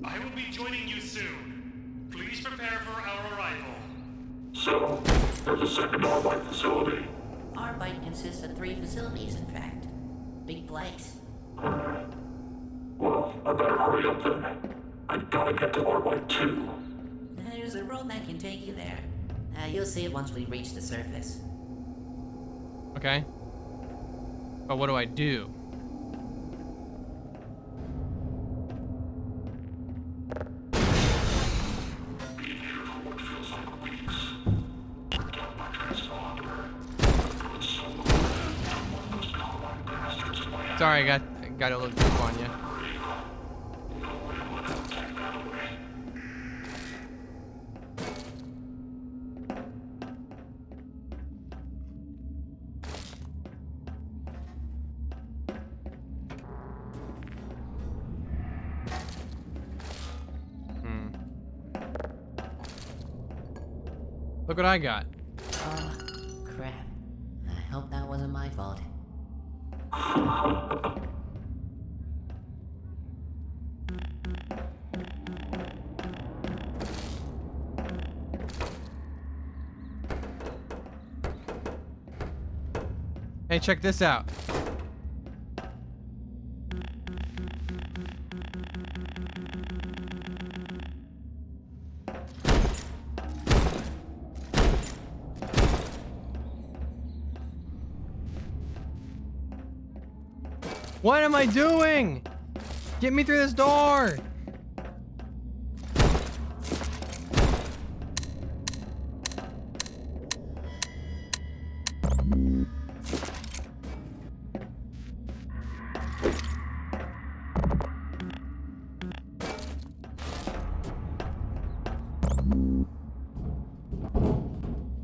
I will be joining you soon. Please prepare for our arrival. So, there's a second Arbite facility. Arbite consists of 3 facilities, in fact. Big place. Well, I better hurry up then. I gotta get to Arbite 2. There's a road that can take you there. You'll see it once we reach the surface. Okay. But what do I do? Sorry, I got a little grip on you. Look what I got. Oh, crap. I hope that wasn't my fault. Hey, check this out. What am I doing? Get me through this door.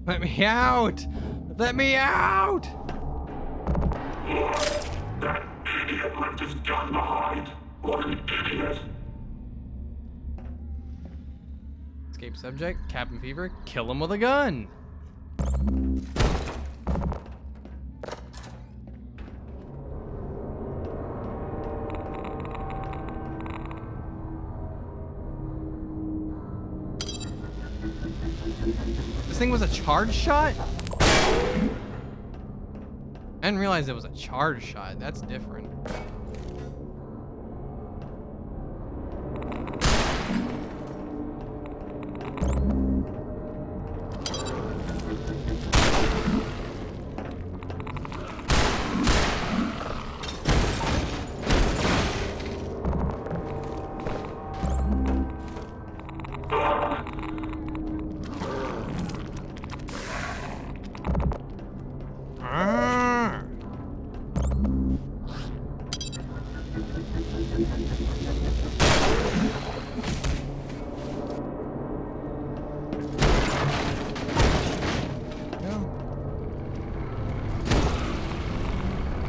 Let me out! Let me out! That idiot left his gun behind. What an idiot. Escape subject, cabin fever, kill him with a gun. This thing was a charge shot? I didn't realize it was a charge shot. That's different.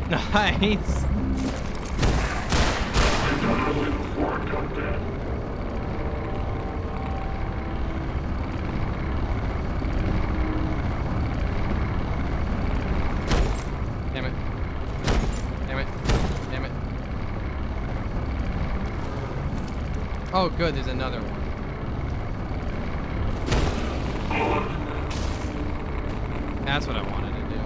Nice. Damn it. Damn it. Damn it. Oh, good. There's another one. That's what I wanted to do.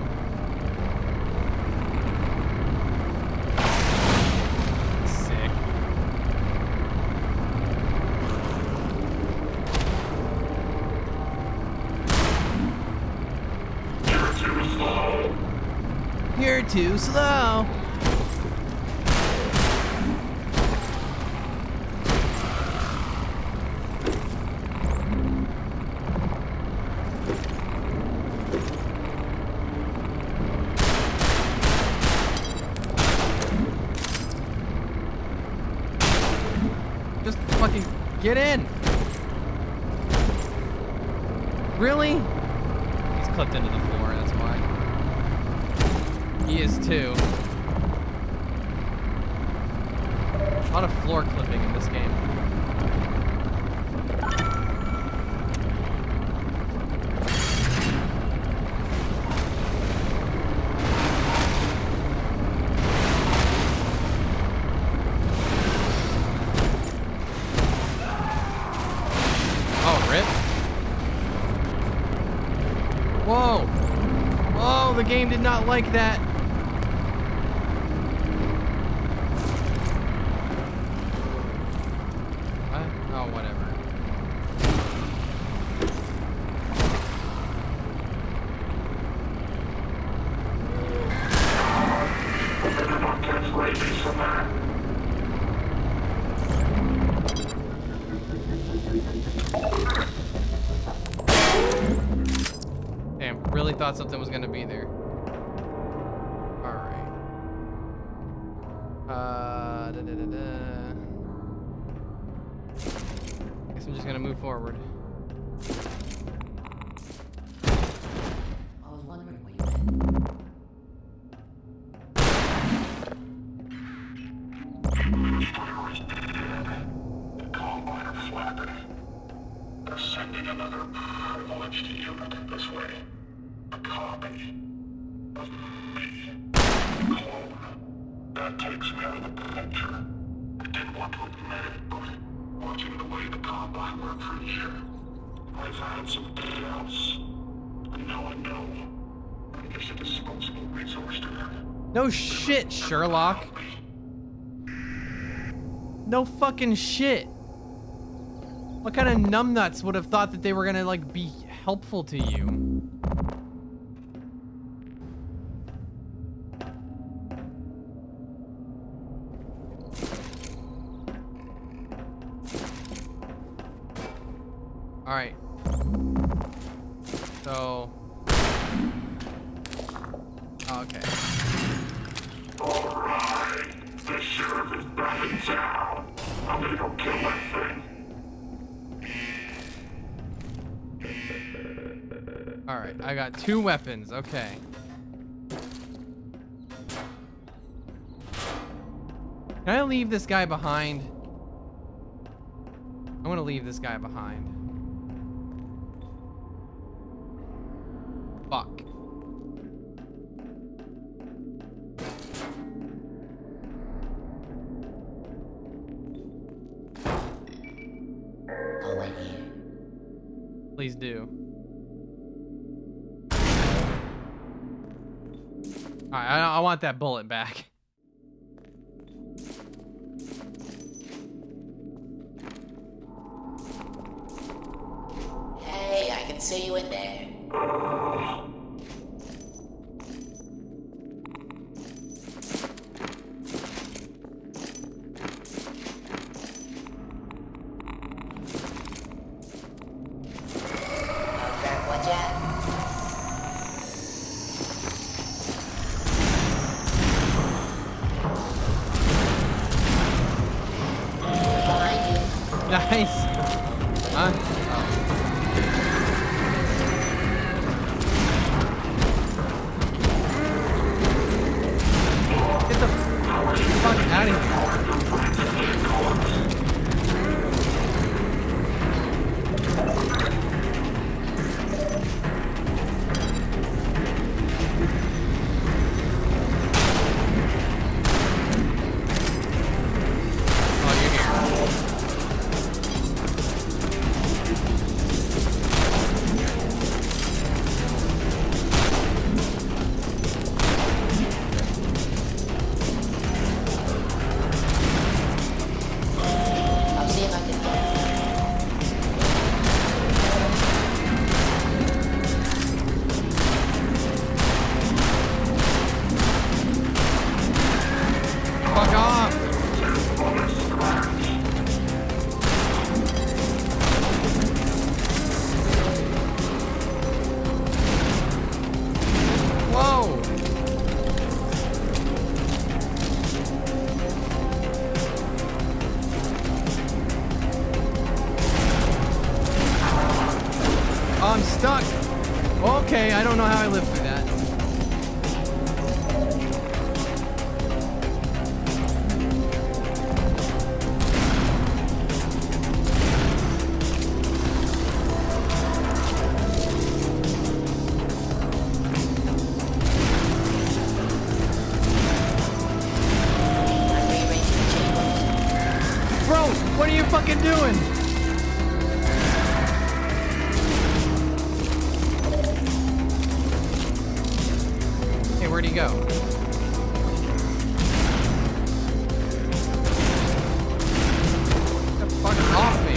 You're too slow. Just fucking get in. Really? He's clipped into the floor, that's why. He is too. A lot of floor clipping in this game. Oh, rip. Whoa. Whoa, the game did not like that. Oh, whatever. Damn, really thought something was gonna be there. Alright. Guess I'm just gonna move forward. I was wondering where you went. The Combine are flapping. They're sending another privileged unit this way. A copy of me. Clone. That takes me out of the picture. I didn't want to admit it, but watching the way the Combine work for here, I've had some doubts. And now I know. I'm just a disposable resource to them. No shit, Sherlock. No fucking shit. What kind of numbnuts would have thought that they were gonna, like, be helpful to you? Alright. So... Okay. Alright. The sheriff is back in town. I'm gonna go kill that thing. Alright, I got 2 weapons. Okay. Can I leave this guy behind? I'm gonna leave this guy behind. Fuck. I'll wait here. Please do. Alright, I want that bullet back. Hey, I can see you in there. Watch out. Behind you. Nice. Huh? Get the fuck out of here. Oh, you're here. I'll see if I can get Fuck off. Whoa. Oh, I'm stuck. Okay, I don't know how I lived through that. Bro, what are you fucking doing? Hey, where'd he go? Get the fuck off me.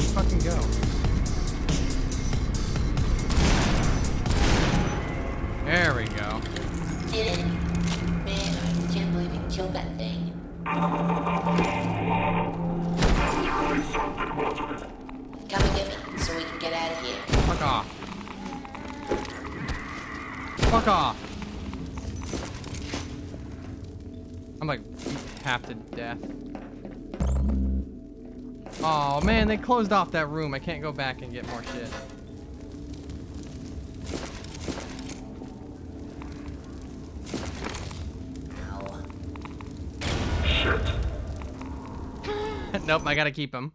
Fucking go. There we go. Did it. Man, I can't believe you killed that thing. Come and get me so we can get out of here. Fuck off. Fuck off. I'm like half to death. Oh man, they closed off that room. I can't go back and get more shit. Ow. Shit. Nope, I gotta keep him.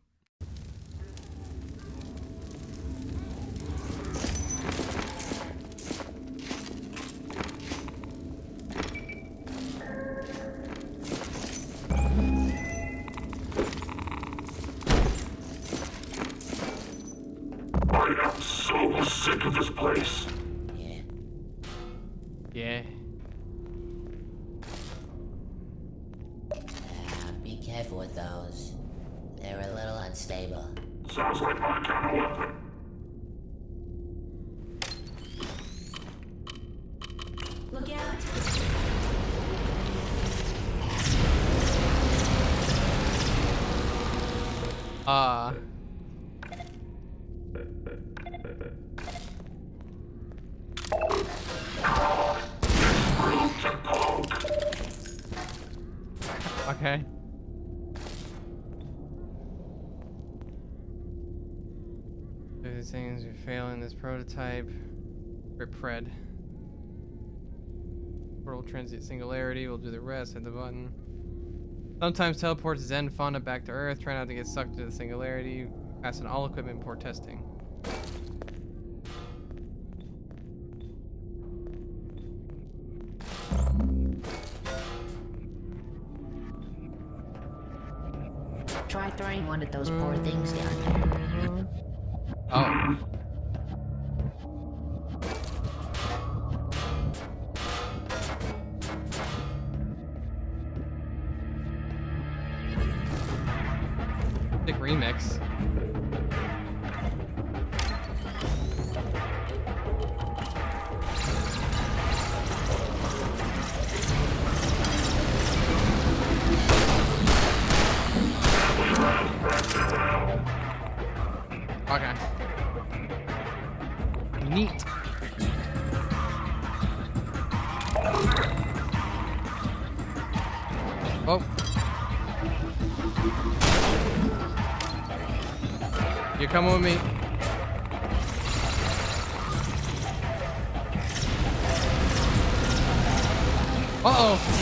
I am so sick of this place. Yeah. Yeah. careful with those. They're a little unstable. Sounds like my kind of weapon. Look out! Okay. These things are failing this prototype. Rip Fred. Portal transit singularity. We'll do the rest. Hit the button. Sometimes teleports Zen fauna back to Earth. Try not to get sucked into the singularity. Pass on all equipment before testing. Try throwing one of those poor things down there. Oh. Sick remix. Okay. Neat. Oh. You're coming with me. Uh-oh.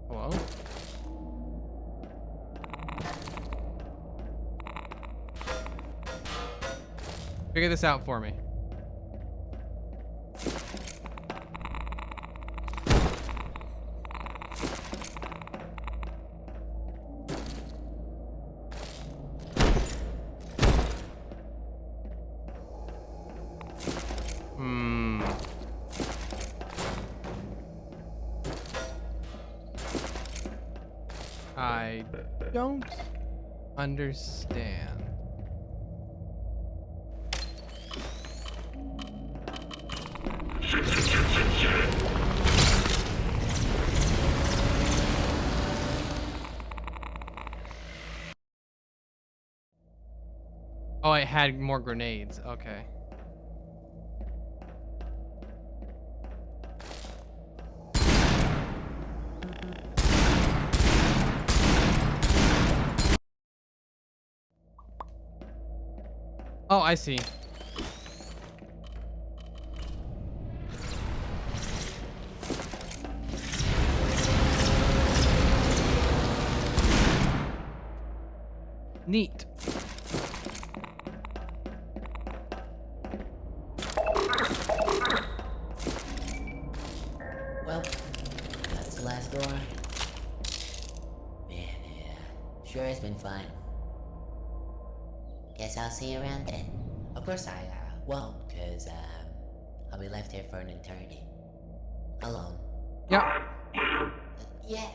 Hello? Figure this out for me. I don't understand. Oh, it had more grenades. Okay. Oh, I see. Neat. Well, that's the last door. Man, yeah. Sure has been fun. Guess I'll see you around then. Of course I won't, cause I'll be left here for an eternity. Alone. Yep. Yeah,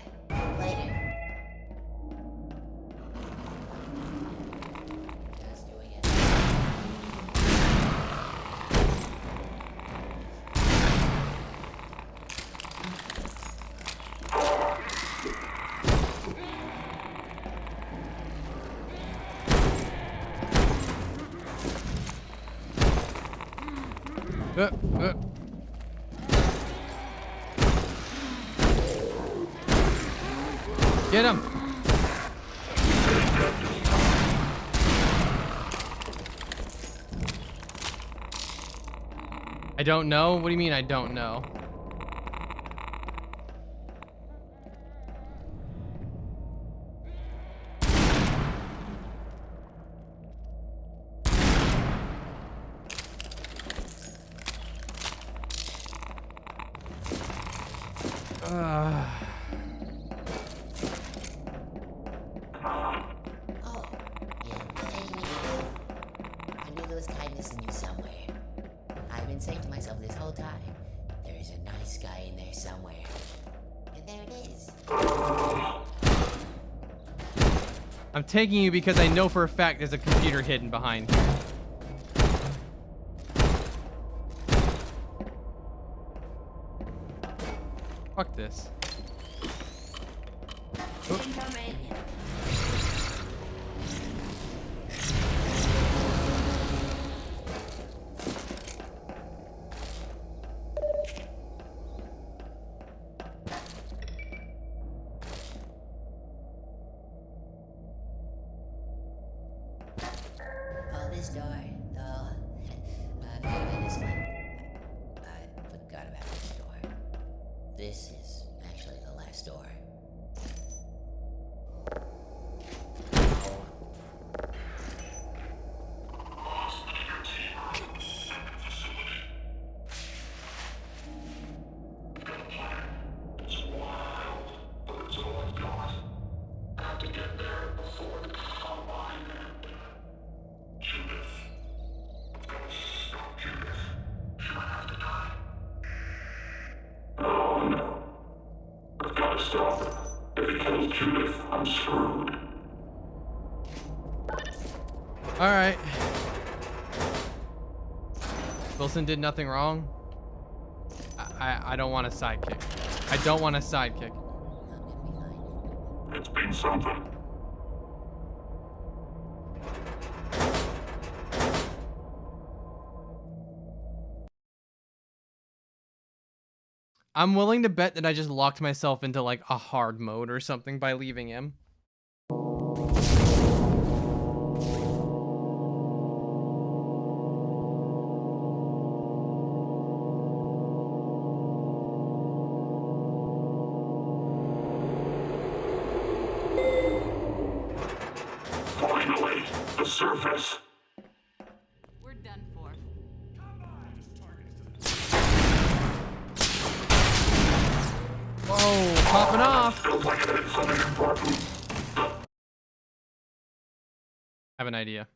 later. Just doing it. Get him. I don't know? What do you mean I don't know? Oh, yeah, taking it easy. I knew there was kindness in you somewhere. I've been saying to myself this whole time, there is a nice guy in there somewhere. And there it is. I'm taking you because I know for a fact there's a computer hidden behind here. Fuck this. Incoming. Oh, this door. Oh, I forgot about this one. I forgot about this door. This is actually the last door. Oh no. I've got to stop it. If he kills Judith, I'm screwed. Alright. Wilson did nothing wrong. I don't want a sidekick. I don't want a sidekick. It's been something. I'm willing to bet that I just locked myself into like a hard mode or something by leaving him. Finally, the surface. We're done for. Whoa, popping off. Feels like it hit something important. I have an idea.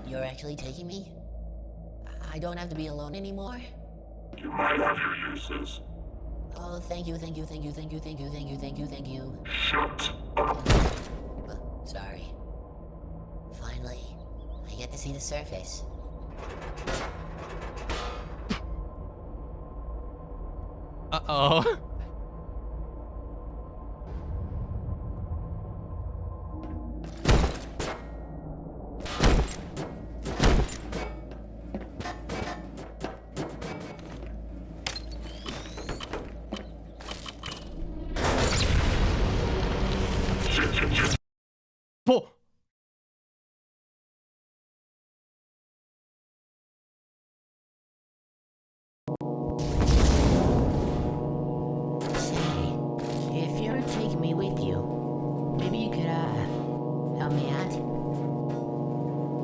You're actually taking me? I don't have to be alone anymore? You might have your uses. Oh, thank you, thank you, thank you, thank you, thank you, thank you, thank you, thank you. Shut up. Sorry. Finally, I get to see the surface. Uh-oh. Pull. Say, if you're taking me with you, maybe you could, help me out?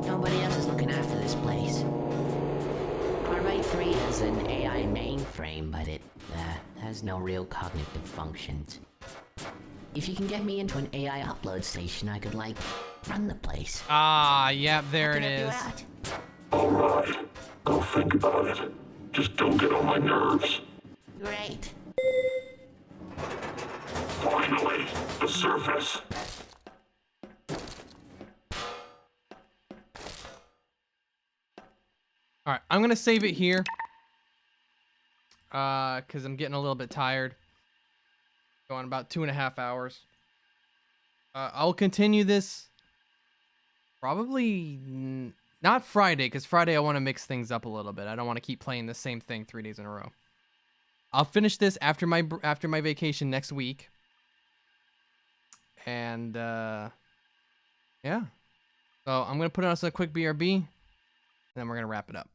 Nobody else is looking after this place. R-Byte-3 has an AI mainframe, but it, has no real cognitive functions. If you can get me into an AI upload station, I could, like, run the place. Ah, yeah, there it is. Alright. I'll think about it. Just don't get on my nerves. Great. Finally, the surface. Alright, I'm gonna save it here. Cause I'm getting a little bit tired. Going about 2.5 hours. I'll continue this probably not Friday, because Friday I want to mix things up a little bit. I don't want to keep playing the same thing 3 days in a row. I'll finish this after my vacation next week. And yeah. So I'm gonna put on a quick BRB, and then we're gonna wrap it up.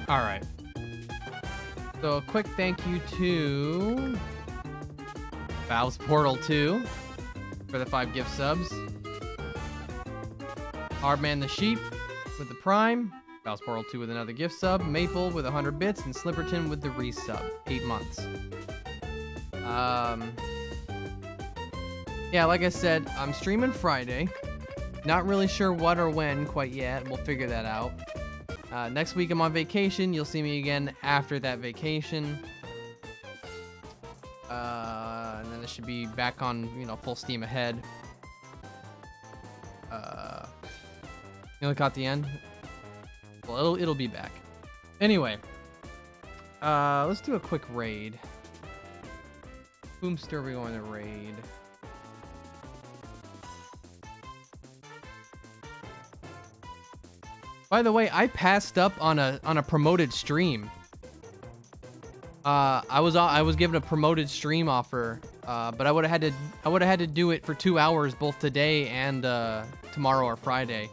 All right. So a quick thank you to Valve's Portal 2 for the 5 gift subs. Hardman the Sheep with the Prime. Valve's Portal 2 with another gift sub. Maple with 100 bits. And Slipperton with the resub. 8 months. Yeah, like I said, I'm streaming Friday. Not really sure what or when quite yet. We'll figure that out. Next week I'm on vacation. You'll see me again after that vacation. And then it should be back on, you know, full steam ahead. You only caught the end? Well, it'll be back. Anyway, let's do a quick raid. Whomster are we going to raid? By the way, I passed up on a promoted stream. I was given a promoted stream offer, but I would have had to do it for 2 hours both today and tomorrow or Friday.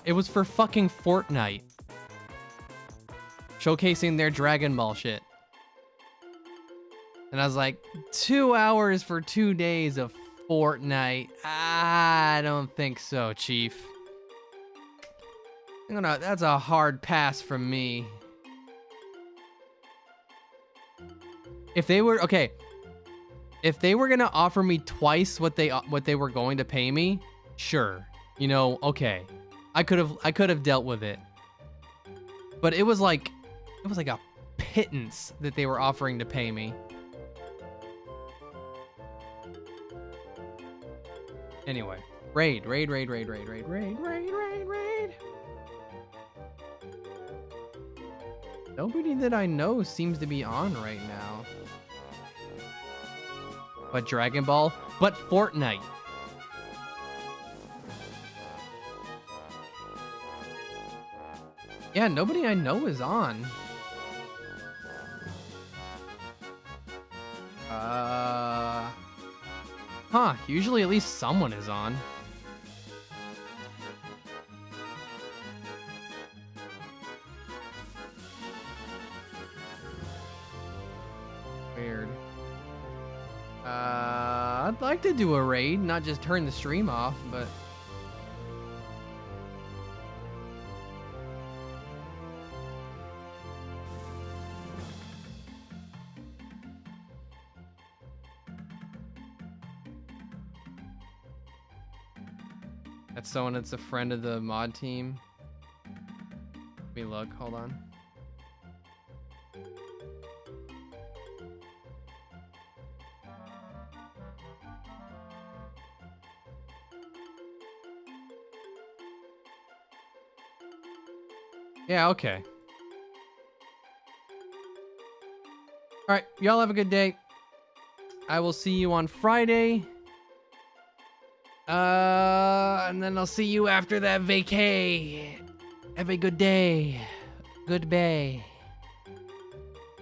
It was for fucking Fortnite, showcasing their Dragon Ball shit. And I was like, 2 hours for 2 days of Fortnite? I don't think so, Chief. That's a hard pass from me. If they were if they were gonna offer me twice what they were going to pay me, sure, you know, okay, I could have dealt with it. But it was like a pittance that they were offering to pay me. Anyway, raid. Nobody that I know seems to be on right now. But Dragon Ball, but Fortnite. Yeah, nobody I know is on. Huh, usually at least someone is on. Weird. I'd like to do a raid, not just turn the stream off, but... That's someone that's a friend of the mod team. Let me look, hold on. Yeah, okay. Alright, y'all have a good day. I will see you on Friday. And then I'll see you after that vacay. Have a good day. Goodbye.